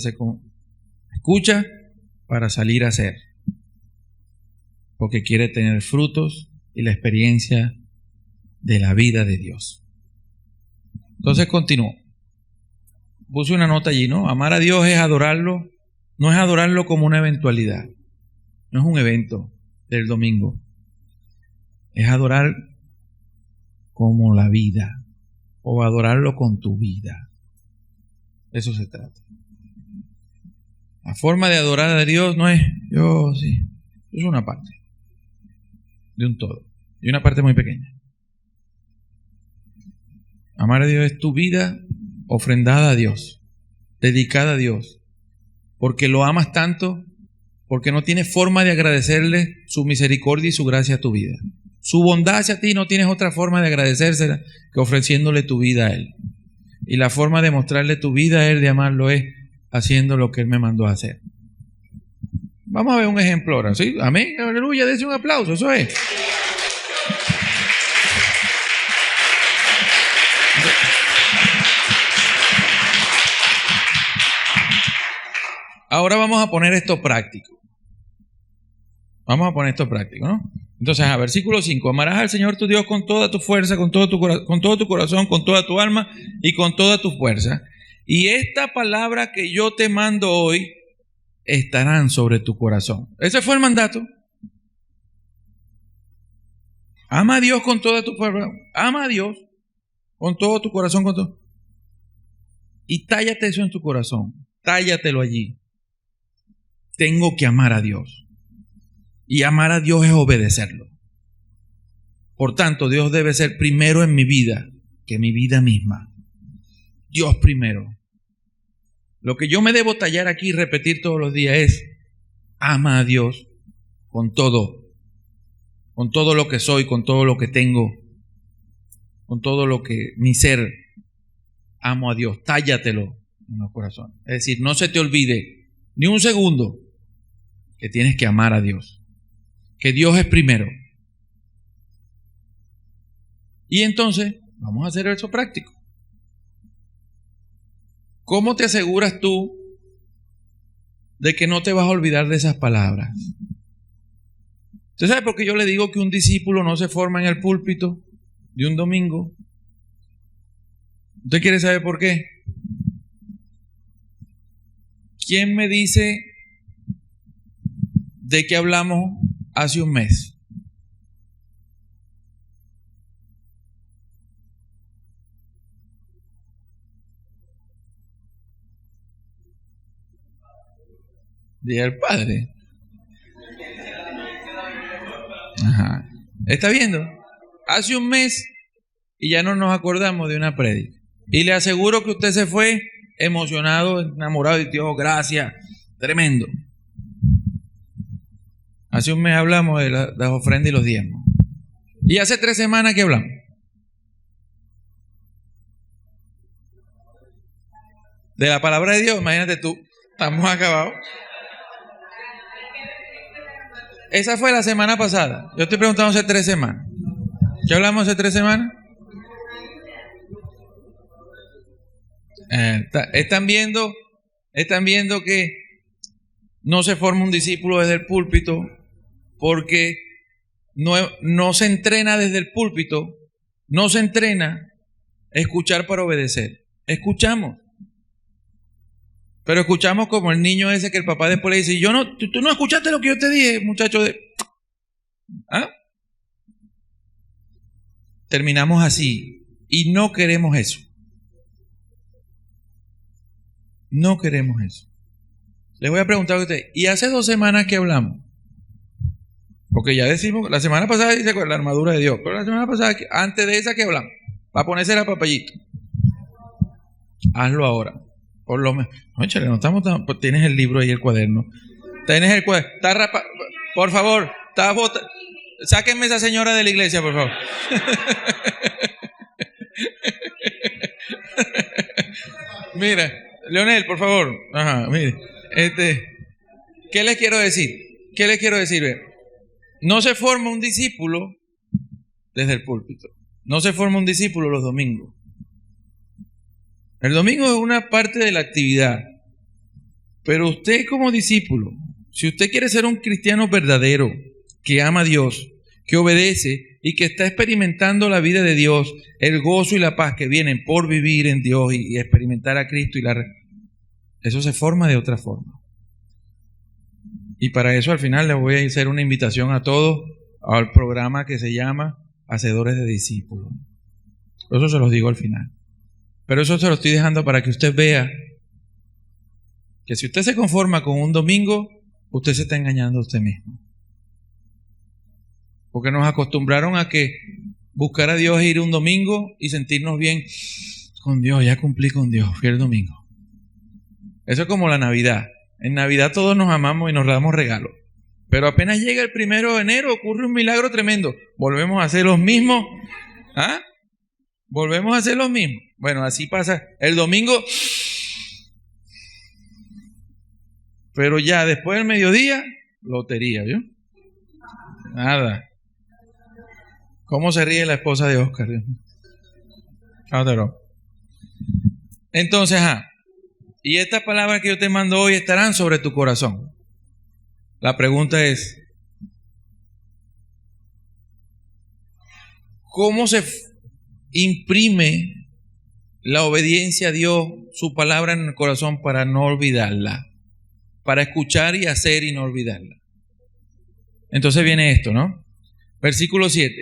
escucha para salir a hacer, porque quiere tener frutos y la experiencia de la vida de Dios. Entonces continúo. Puse una nota allí, ¿no? Amar a Dios es adorarlo, no es adorarlo como una eventualidad, no es un evento del domingo, es adorar como la vida, o adorarlo con tu vida. Eso se trata. La forma de adorar a Dios no es yo, sí, es una parte de un todo, y una parte muy pequeña. Amar a Dios es tu vida ofrendada a Dios, dedicada a Dios, porque lo amas tanto, porque no tienes forma de agradecerle su misericordia y su gracia a tu vida. Su bondad hacia ti no tienes otra forma de agradecérsela que ofreciéndole tu vida a Él. Y la forma de mostrarle tu vida a Él, de amarlo, es haciendo lo que Él me mandó a hacer. Vamos a ver un ejemplo ahora, ¿sí? Amén, aleluya, dése un aplauso, eso es. Ahora vamos a poner esto práctico. Vamos a poner esto práctico, ¿no? Entonces, versículo 5, amarás al Señor tu Dios con toda tu fuerza, con todo tu corazón, con toda tu alma y con toda tu fuerza. Y esta palabra que yo te mando hoy estarán sobre tu corazón. Ese fue el mandato. Ama a Dios con toda tu fuerza, ama a Dios con todo tu corazón, con todo. Y tállate eso en tu corazón, tállatelo allí. Tengo que amar a Dios. Y amar a Dios es obedecerlo. Por tanto, Dios debe ser primero en mi vida que mi vida misma. Dios primero. Lo que yo me debo tallar aquí y repetir todos los días es: ama a Dios con todo lo que soy, con todo lo que tengo, con todo lo que mi ser. Amo a Dios, tállatelo en los corazones. Es decir, no se te olvide ni un segundo que tienes que amar a Dios, que Dios es primero. Y entonces, vamos a hacer eso práctico. ¿Cómo te aseguras tú de que no te vas a olvidar de esas palabras? ¿Usted sabe por qué yo le digo que un discípulo no se forma en el púlpito de un domingo? ¿Usted quiere saber por qué? ¿Quién me dice de qué hablamos hace un mes? Día del Padre. Ajá. ¿Está viendo? Hace un mes y ya no nos acordamos de una prédica. Y le aseguro que usted se fue emocionado, enamorado de Dios, gracias, tremendo. Hace un mes hablamos de las ofrendas y los diezmos. Y hace 3 semanas que hablamos de la palabra de Dios. Imagínate tú, estamos acabados. Esa fue la semana pasada. Yo estoy preguntando hace 3 semanas. ¿Qué hablamos hace 3 semanas? Están viendo que no se forma un discípulo desde el púlpito porque no se entrena desde el púlpito, no se entrena a escuchar para obedecer. Escuchamos, pero escuchamos como el niño ese que el papá después le dice: tú no escuchaste lo que yo te dije, muchacho ¿Ah? Terminamos así y no queremos eso. No queremos eso. Les voy a preguntar a ustedes, ¿y hace 2 semanas que hablamos? Porque ya decimos, la semana pasada dice la armadura de Dios, pero la semana pasada, antes de esa que hablamos, para ponerse la papayita. Hazlo ahora. Por lo menos. Óchale, no estamos tan. Tienes el libro ahí, el cuaderno. Tienes el cuaderno. Por favor, sáquenme a esa señora de la iglesia, por favor. Mira, Leonel, por favor. Ajá, mire. ¿Qué les quiero decir? No se forma un discípulo desde el púlpito. No se forma un discípulo los domingos. El domingo es una parte de la actividad. Pero usted como discípulo, si usted quiere ser un cristiano verdadero, que ama a Dios, que obedece y que está experimentando la vida de Dios, el gozo y la paz que vienen por vivir en Dios y experimentar a Cristo, eso se forma de otra forma. Y para eso al final les voy a hacer una invitación a todos al programa que se llama Hacedores de Discípulos. Eso se los digo al final. Pero eso se lo estoy dejando para que usted vea que si usted se conforma con un domingo, usted se está engañando a usted mismo. Porque nos acostumbraron a que buscar a Dios es ir un domingo y sentirnos bien con Dios. Ya cumplí con Dios, fui el domingo. Eso es como la Navidad. En Navidad todos nos amamos y nos damos regalos. Pero apenas llega el 1 de enero ocurre un milagro tremendo. Volvemos a hacer los mismos. Volvemos a hacer los mismos. Bueno, así pasa. El domingo. Pero ya después del mediodía, lotería, ¿vio? Nada. ¿Cómo se ríe la esposa de Oscar? Entonces, y estas palabras que yo te mando hoy estarán sobre tu corazón. La pregunta es, ¿Cómo se imprime la obediencia a Dios, su palabra en el corazón para no olvidarla? Para escuchar y hacer y no olvidarla. Entonces viene esto, ¿no? Versículo 7.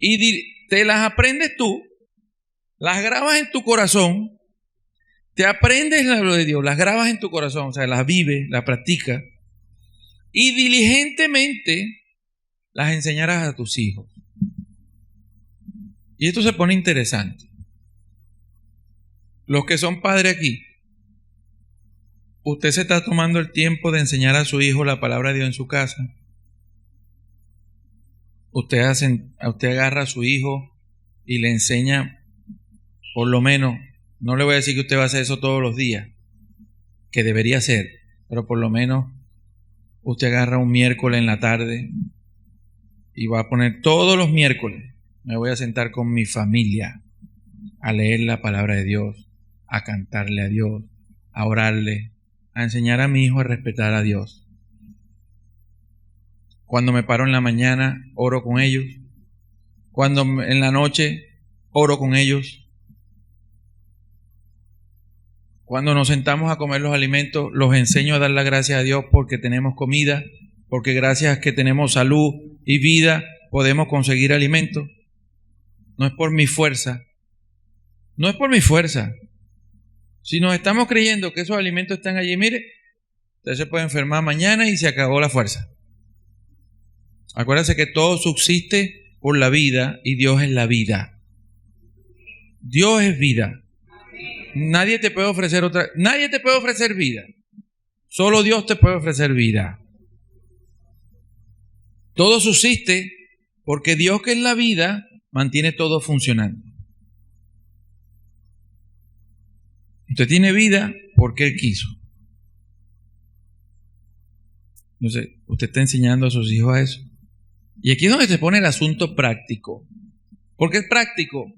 Y te las aprendes tú, las grabas en tu corazón, te aprendes lo de Dios, las grabas en tu corazón, o sea, las vives, las practicas, y diligentemente las enseñarás a tus hijos. Y esto se pone interesante. Los que son padres aquí, ¿usted se está tomando el tiempo de enseñar a su hijo la palabra de Dios en su casa? Usted agarra a su hijo y le enseña, por lo menos, no le voy a decir que usted va a hacer eso todos los días, que debería hacer, pero por lo menos usted agarra un miércoles en la tarde y va a poner todos los miércoles, me voy a sentar con mi familia a leer la palabra de Dios, a cantarle a Dios, a orarle, a enseñar a mi hijo a respetar a Dios. Cuando me paro en la mañana, oro con ellos. Cuando en la noche, oro con ellos. Cuando nos sentamos a comer los alimentos, los enseño a dar las gracias a Dios porque tenemos comida, porque gracias a que tenemos salud y vida, podemos conseguir alimento. No es por mi fuerza. No es por mi fuerza. Si nos estamos creyendo que esos alimentos están allí, mire, usted se puede enfermar mañana y se acabó la fuerza. Acuérdense que todo subsiste por la vida y Dios es la vida. Dios es vida. Nadie te puede ofrecer nadie te puede ofrecer vida. Solo Dios te puede ofrecer vida. Todo subsiste porque Dios, que es la vida, mantiene todo funcionando. Usted tiene vida porque Él quiso. Entonces, usted está enseñando a sus hijos a eso. Y aquí es donde se pone el asunto práctico. ¿Por qué es práctico?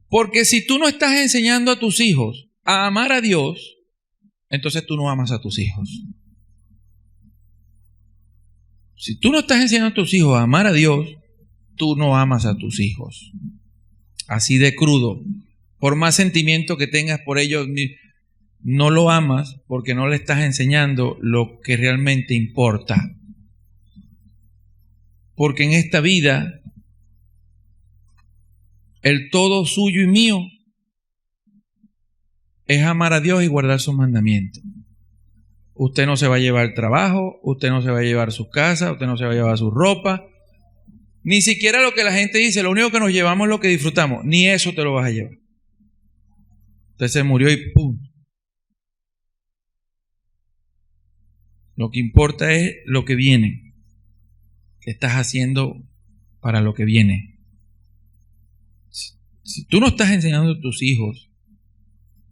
Porque si tú no estás enseñando a tus hijos a amar a Dios, entonces tú no amas a tus hijos. Si tú no estás enseñando a tus hijos a amar a Dios, tú no amas a tus hijos. Así de crudo. Por más sentimiento que tengas por ellos, no lo amas porque no le estás enseñando lo que realmente importa. Porque en esta vida, el todo suyo y mío es amar a Dios y guardar sus mandamientos. Usted no se va a llevar el trabajo, usted no se va a llevar su casa, usted no se va a llevar su ropa, ni siquiera lo que la gente dice, lo único que nos llevamos es lo que disfrutamos, ni eso te lo vas a llevar. Usted se murió y ¡pum! Lo que importa es lo que viene. ¿Qué estás haciendo para lo que viene? Si tú no estás enseñando a tus hijos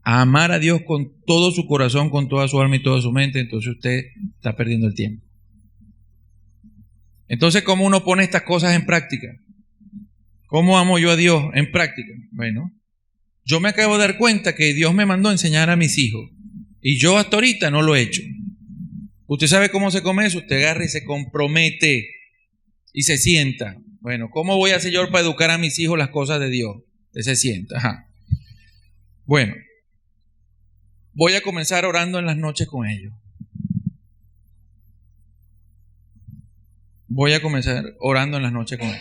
a amar a Dios con todo su corazón, con toda su alma y toda su mente, entonces usted está perdiendo el tiempo. Entonces, ¿cómo uno pone estas cosas en práctica? ¿Cómo amo yo a Dios en práctica? Bueno, yo me acabo de dar cuenta que Dios me mandó a enseñar a mis hijos y yo hasta ahorita no lo he hecho. ¿Usted sabe cómo se come eso? Usted agarra y se compromete y se sienta. Bueno, ¿cómo voy a hacer yo para educar a mis hijos las cosas de Dios? Usted se sienta. Ajá. Bueno, voy a comenzar orando en las noches con ellos. Voy a comenzar orando en las noches con ellos.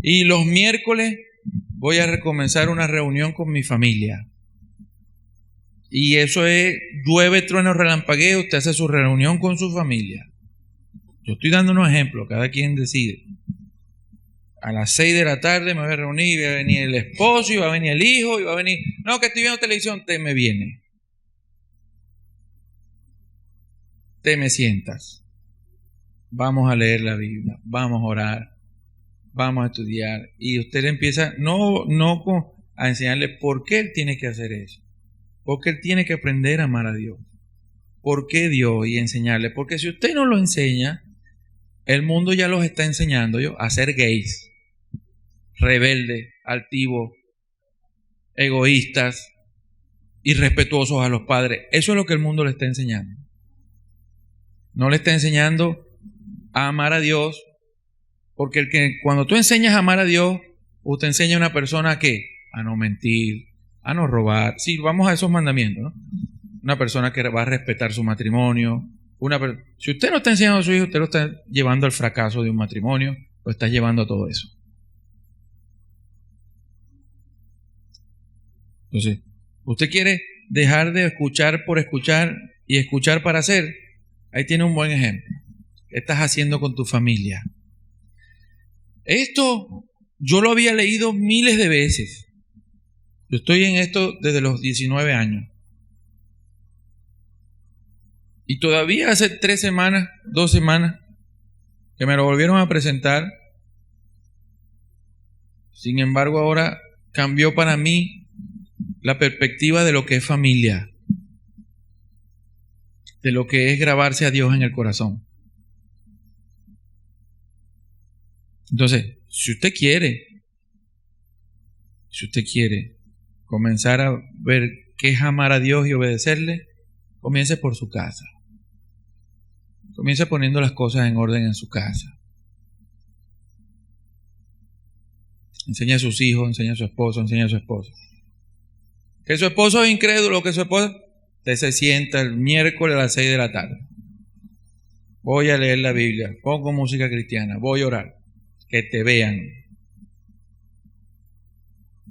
Y los miércoles voy a recomenzar una reunión con mi familia. Y eso es, llueve, trueno, relampagueo, usted hace su reunión con su familia. Yo estoy dando unos ejemplos, cada quien decide. A las 6 de la tarde me voy a reunir, y va a venir el esposo, y va a venir el hijo, y va a venir, no, que estoy viendo televisión, te me viene. Te me sientas. Vamos a leer la Biblia, vamos a orar, vamos a estudiar. Y usted le empieza, no a enseñarle por qué él tiene que hacer eso. Porque él tiene que aprender a amar a Dios. ¿Por qué Dios? Y enseñarle. Porque si usted no lo enseña, el mundo ya los está enseñando a ser gays, rebeldes, altivos, egoístas, irrespetuosos a los padres. Eso es lo que el mundo le está enseñando. No le está enseñando a amar a Dios, Porque cuando tú enseñas a amar a Dios, usted enseña a una persona a qué, a no mentir, a no robar. Sí, vamos a esos mandamientos, ¿no? Una persona que va a respetar su matrimonio. Si usted no está enseñando a su hijo, usted lo está llevando al fracaso de un matrimonio, lo está llevando a todo eso. Entonces, usted quiere dejar de escuchar por escuchar y escuchar para hacer. Ahí tiene un buen ejemplo. ¿Qué estás haciendo con tu familia? Esto yo lo había leído miles de veces. Yo estoy en esto desde los 19 años. Y todavía hace 3 semanas, 2 semanas, que me lo volvieron a presentar. Sin embargo, ahora cambió para mí la perspectiva de lo que es familia, de lo que es grabarse a Dios en el corazón. Entonces, si usted quiere comenzar a ver qué es amar a Dios y obedecerle, comience por su casa. Comience poniendo las cosas en orden en su casa. Enseñe a sus hijos, enseñe a su esposo, enseñe a su esposa. Que su esposo es incrédulo, que su esposa, usted se sienta el miércoles a las 6 de la tarde. Voy a leer la Biblia, pongo música cristiana, voy a orar. Que te vean.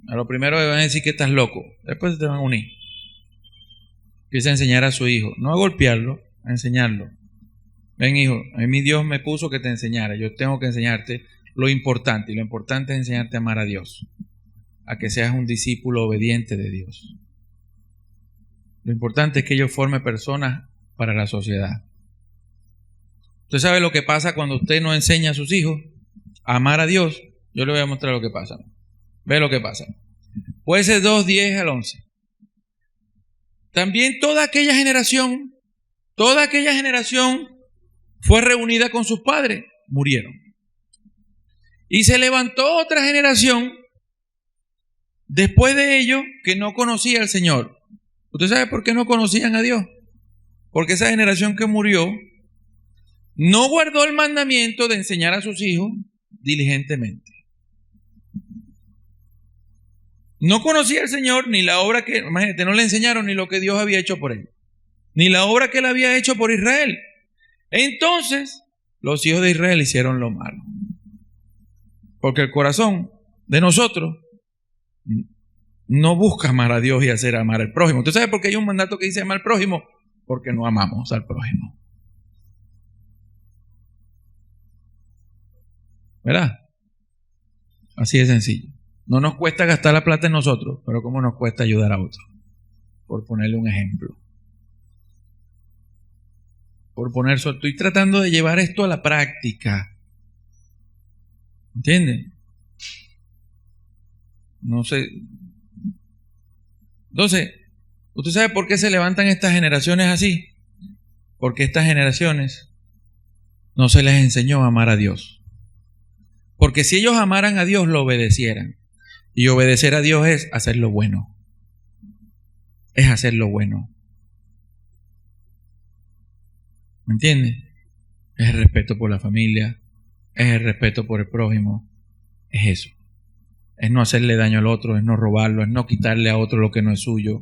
A lo primero le van a decir que estás loco, después te van a unir. Empieza a enseñar a su hijo, no a golpearlo, a enseñarlo. Ven, hijo, a mí Dios me puso que te enseñara, yo tengo que enseñarte lo importante, y lo importante es enseñarte a amar a Dios, a que seas un discípulo obediente de Dios. Lo importante es que yo forme personas para la sociedad. Usted sabe lo que pasa cuando usted no enseña a sus hijos a amar a Dios. Yo le voy a mostrar lo que pasa. Ve lo que pasa. Jueces 2, 10 al 11. También toda aquella generación fue reunida con sus padres, murieron. Y se levantó otra generación después de ellos que no conocía al Señor. ¿Usted sabe por qué no conocían a Dios? Porque esa generación que murió no guardó el mandamiento de enseñar a sus hijos diligentemente. No conocía al Señor ni la obra que, imagínate, no le enseñaron ni lo que Dios había hecho por él, ni la obra que él había hecho por Israel. Entonces, los hijos de Israel hicieron lo malo. Porque el corazón de nosotros no busca amar a Dios y hacer amar al prójimo. ¿Usted sabe por qué hay un mandato que dice amar al prójimo? Porque no amamos al prójimo. ¿Verdad? Así de sencillo. No nos cuesta gastar la plata en nosotros, pero ¿cómo nos cuesta ayudar a otros? Por ponerle un ejemplo. Estoy tratando de llevar esto a la práctica. ¿Entienden? No sé. Entonces, ¿usted sabe por qué se levantan estas generaciones así? Porque estas generaciones no se les enseñó a amar a Dios. Porque si ellos amaran a Dios, lo obedecieran. Y obedecer a Dios es hacer lo bueno. Es hacer lo bueno. ¿Me entiendes? Es el respeto por la familia, es el respeto por el prójimo, es eso. Es no hacerle daño al otro, es no robarlo, es no quitarle a otro lo que no es suyo,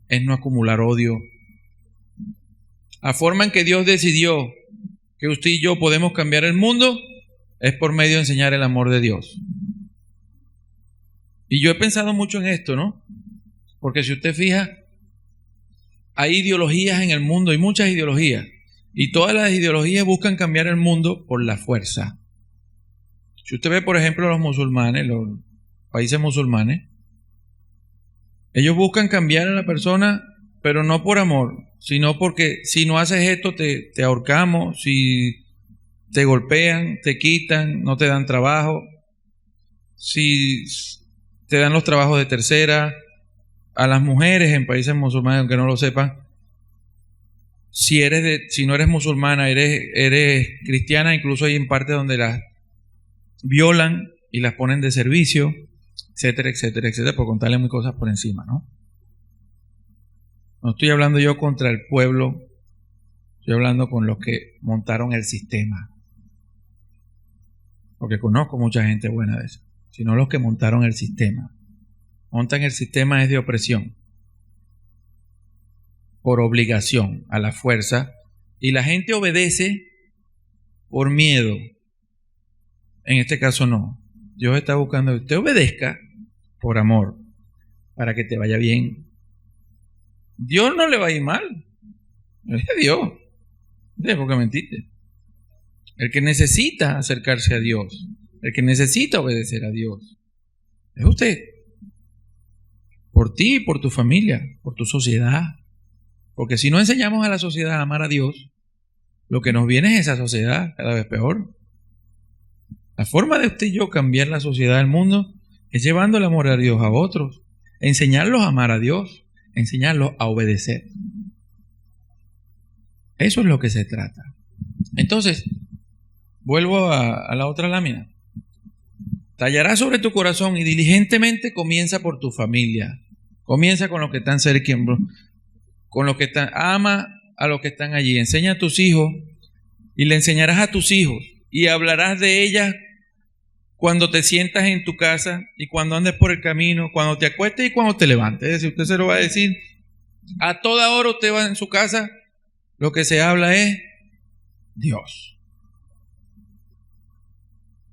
es no acumular odio. La forma en que Dios decidió que usted y yo podemos cambiar el mundo es por medio de enseñar el amor de Dios. Y yo he pensado mucho en esto, ¿no? Porque si usted fija, hay ideologías en el mundo, hay muchas ideologías. Y todas las ideologías buscan cambiar el mundo por la fuerza. Si usted ve, por ejemplo, los musulmanes, los países musulmanes, ellos buscan cambiar a la persona, pero no por amor, sino porque si no haces esto te ahorcamos, si te golpean, te quitan, no te dan trabajo, si te dan los trabajos de tercera. A las mujeres en países musulmanes, aunque no lo sepan, si no eres musulmana, eres cristiana, incluso hay en partes donde las violan y las ponen de servicio, etcétera, etcétera, etcétera, por contarle muy cosas por encima, ¿no? No estoy hablando yo contra el pueblo, estoy hablando con los que montaron el sistema. porque conozco mucha gente buena de eso, sino los que montaron el sistema. Montan el sistema es de opresión, por obligación, a la fuerza, y la gente obedece por miedo. En este caso no. Dios está buscando que usted obedezca por amor, para que te vaya bien. Dios no le va a ir mal. Es Dios. ¿Por qué mentiste? El que necesita acercarse a Dios, el que necesita obedecer a Dios, es usted. Por ti, por tu familia, por tu sociedad. Porque si no enseñamos a la sociedad a amar a Dios, lo que nos viene es esa sociedad cada vez peor. La forma de usted y yo cambiar la sociedad del mundo es llevando el amor a Dios a otros, enseñarlos a amar a Dios, enseñarlos a obedecer. Eso es lo que se trata. Entonces, vuelvo a la otra lámina. Tallarás sobre tu corazón y diligentemente comienza por tu familia. Comienza con los que están cerca, con los que están, ama a los que están allí. Enseña a tus hijos y le enseñarás a tus hijos y hablarás de ellas cuando te sientas en tu casa y cuando andes por el camino, cuando te acuestes y cuando te levantes. Es decir, usted se lo va a decir a toda hora. Usted va en su casa, lo que se habla es Dios.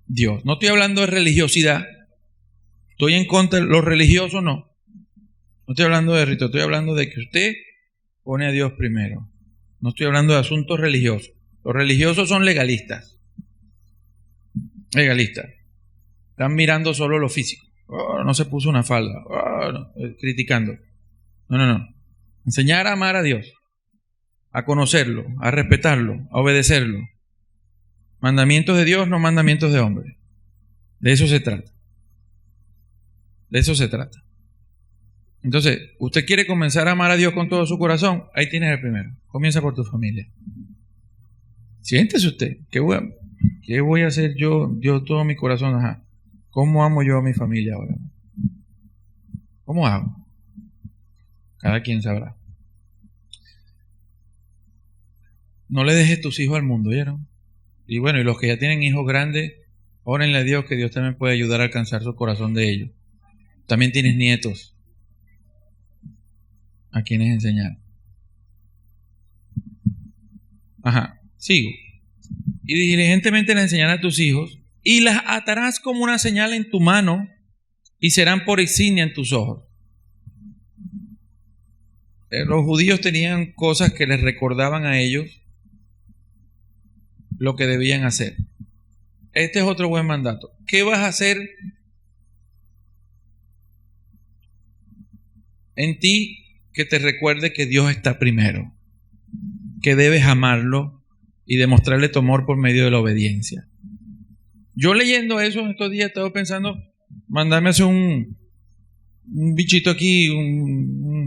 Dios. No estoy hablando de religiosidad. Estoy en contra de los religiosos, no. No estoy hablando de rito, estoy hablando de que usted pone a Dios primero. No estoy hablando de asuntos religiosos. Los religiosos son legalistas. Legalistas. Están mirando solo lo físico. Oh, no se puso una falda. Oh, no, criticando. No. Enseñar a amar a Dios. A conocerlo, a respetarlo, a obedecerlo. Mandamientos de Dios, no mandamientos de hombre. De eso se trata. De eso se trata. Entonces, ¿usted quiere comenzar a amar a Dios con todo su corazón? Ahí tienes el primero. Comienza por tu familia. Siéntese usted. ¿Qué voy a hacer yo? Dios, todo mi corazón. Ajá. ¿Cómo amo yo a mi familia ahora? ¿Cómo hago? Cada quien sabrá. No le dejes tus hijos al mundo, ¿oyeron? Y bueno, y los que ya tienen hijos grandes, órenle a Dios que Dios también puede ayudar a alcanzar su corazón de ellos. También tienes nietos a quienes enseñar. Ajá, sigo. Y diligentemente le enseñarás a tus hijos y las atarás como una señal en tu mano y serán por insignia en tus ojos. Los judíos tenían cosas que les recordaban a ellos lo que debían hacer. Este es otro buen mandato. ¿Qué vas a hacer en ti que te recuerde que Dios está primero? Que debes amarlo y demostrarle tu amor por medio de la obediencia. Yo leyendo eso en estos días estaba pensando mandarme a hacer un bichito aquí,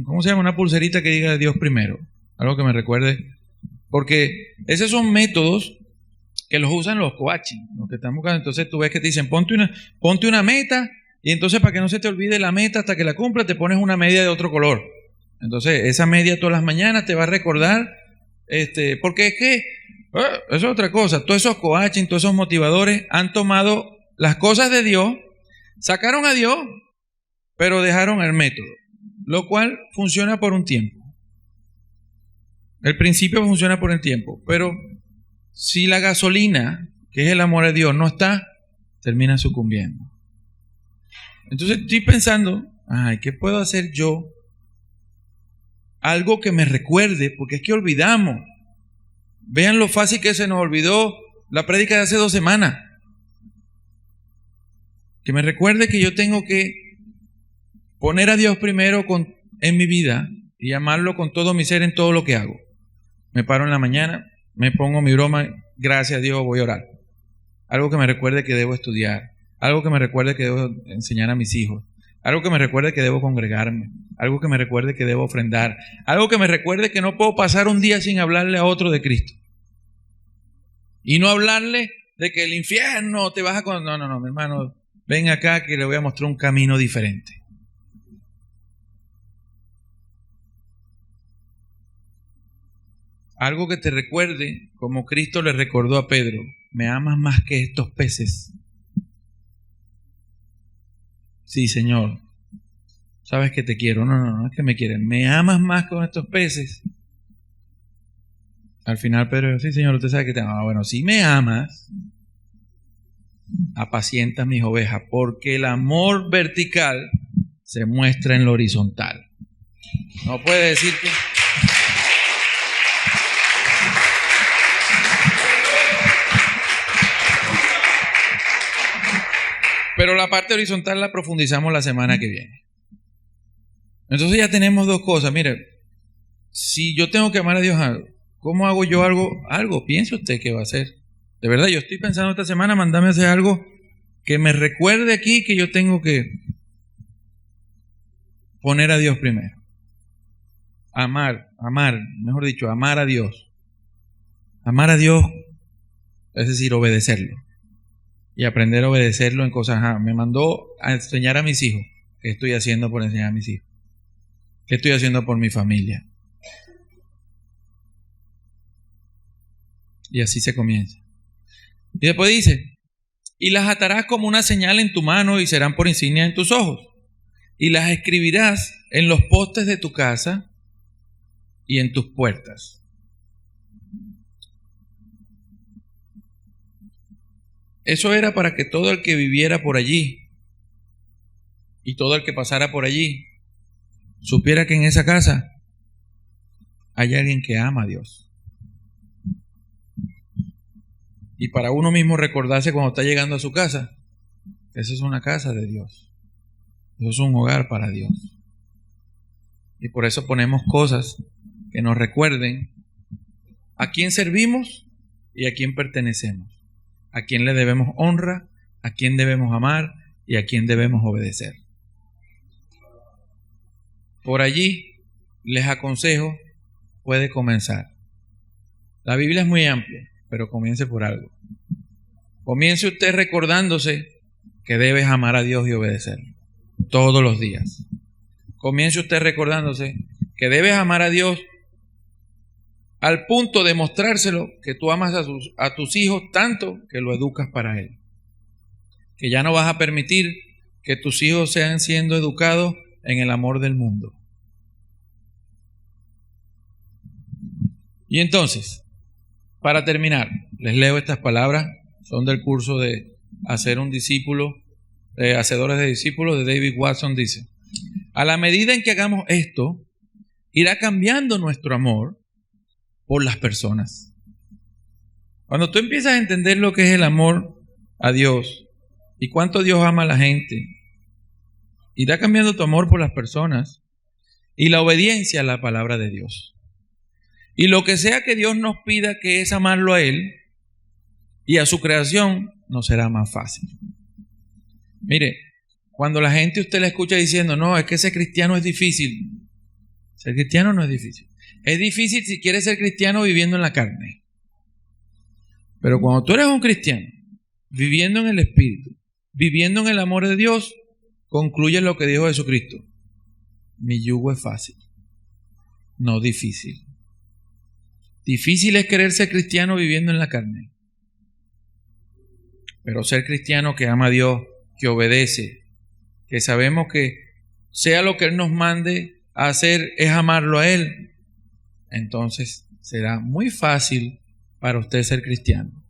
¿cómo se llama? Una pulserita que diga Dios primero. Algo que me recuerde. Porque esos son métodos que los usan los coaching, los que están buscando. Entonces tú ves que te dicen, ponte una meta, y entonces para que no se te olvide la meta hasta que la cumpla, te pones una media de otro color. Entonces esa media todas las mañanas te va a recordar, porque es que, eso es otra cosa. Todos esos coaching, todos esos motivadores han tomado las cosas de Dios, sacaron a Dios, pero dejaron el método, lo cual funciona por un tiempo. El principio funciona por el tiempo, pero si la gasolina, que es el amor a Dios, no está, termina sucumbiendo. Entonces estoy pensando, ¿qué puedo hacer yo? Algo que me recuerde, porque es que olvidamos. Vean lo fácil que se nos olvidó la prédica de hace 2 semanas. Que me recuerde que yo tengo que poner a Dios primero en mi vida y amarlo con todo mi ser en todo lo que hago. Me paro en la mañana, me pongo mi broma, gracias a Dios voy a orar. Algo que me recuerde que debo estudiar, algo que me recuerde que debo enseñar a mis hijos, algo que me recuerde que debo congregarme, algo que me recuerde que debo ofrendar, algo que me recuerde que no puedo pasar un día sin hablarle a otro de Cristo. Y no hablarle de que el infierno te vas a... No, mi hermano, ven acá que le voy a mostrar un camino diferente. Algo que te recuerde, como Cristo le recordó a Pedro, me amas más que estos peces, Sí, Señor. Sabes que te quiero. No es que me quieres. ¿Me amas más con estos peces? Al final Pedro dijo, sí, Señor, usted sabe que te amo. Bueno, si me amas, apacienta mis ovejas, porque el amor vertical se muestra en lo horizontal. No puede decir que... Pero la parte horizontal la profundizamos la semana que viene. Entonces ya tenemos dos cosas. Mire, si yo tengo que amar a Dios, ¿cómo hago yo algo? Piense usted qué va a hacer. De verdad, yo estoy pensando esta semana mandarme a hacer algo que me recuerde aquí que yo tengo que poner a Dios primero. Amar, mejor dicho, amar a Dios. Amar a Dios es decir, obedecerlo. Y aprender a obedecerlo en cosas. Me mandó a enseñar a mis hijos. ¿Qué estoy haciendo por enseñar a mis hijos? ¿Qué estoy haciendo por mi familia? Y así se comienza. Y después dice, y las atarás como una señal en tu mano y serán por insignia en tus ojos. Y las escribirás en los postes de tu casa y en tus puertas. Eso era para que todo el que viviera por allí y todo el que pasara por allí supiera que en esa casa hay alguien que ama a Dios. Y para uno mismo recordarse cuando está llegando a su casa, esa es una casa de Dios. Eso es un hogar para Dios. Y por eso ponemos cosas que nos recuerden a quién servimos y a quién pertenecemos. A quién le debemos honra, a quién debemos amar y a quién debemos obedecer. Por allí les aconsejo, puede comenzar. La Biblia es muy amplia, pero comience por algo. Comience usted recordándose que debes amar a Dios y obedecerlo todos los días. Comience usted recordándose que debes amar a Dios al punto de mostrárselo que tú amas a tus hijos tanto que lo educas para Él. Que ya no vas a permitir que tus hijos sean siendo educados en el amor del mundo. Y entonces, para terminar, les leo estas palabras, son del curso de Hacer un discípulo, Hacedores de discípulos de David Watson, dice: a la medida en que hagamos esto, irá cambiando nuestro amor por las personas. Cuando tú empiezas a entender lo que es el amor a Dios y cuánto Dios ama a la gente, irá cambiando tu amor por las personas y la obediencia a la palabra de Dios. Y lo que sea que Dios nos pida, que es amarlo a Él y a su creación, nos será más fácil. Mire, cuando la gente usted la escucha diciendo, no, es que ser cristiano es difícil. Ser cristiano no es difícil. Es difícil si quieres ser cristiano viviendo en la carne. Pero cuando tú eres un cristiano, viviendo en el Espíritu, viviendo en el amor de Dios, concluye lo que dijo Jesucristo: mi yugo es fácil, no difícil. Difícil es querer ser cristiano viviendo en la carne. Pero ser cristiano que ama a Dios, que obedece, que sabemos que sea lo que Él nos mande a hacer es amarlo a Él, entonces será muy fácil para usted ser cristiano.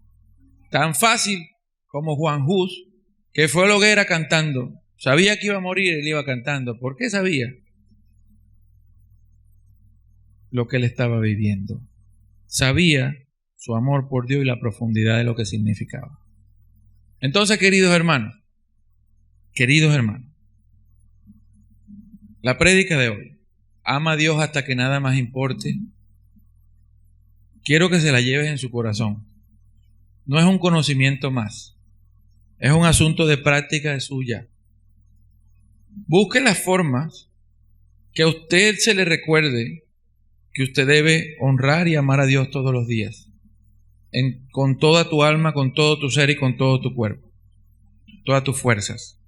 Tan fácil como Juan Hus, que fue a la hoguera cantando. Sabía que iba a morir, él iba cantando. ¿Por qué sabía? Lo que él estaba viviendo. Sabía su amor por Dios y la profundidad de lo que significaba. Entonces, queridos hermanos, la prédica de hoy, ama a Dios hasta que nada más importe. Quiero que se la lleves en su corazón. No es un conocimiento más, es un asunto de práctica suya. Busque las formas que a usted se le recuerde que usted debe honrar y amar a Dios todos los días, con toda tu alma, con todo tu ser y con todo tu cuerpo, todas tus fuerzas.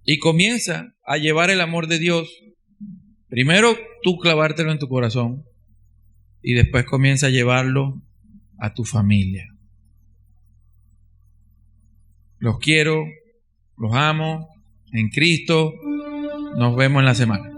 Y comienza a llevar el amor de Dios, primero tú clavártelo en tu corazón y después comienza a llevarlo a tu familia. Los quiero, los amo, en Cristo. Nos vemos en la semana.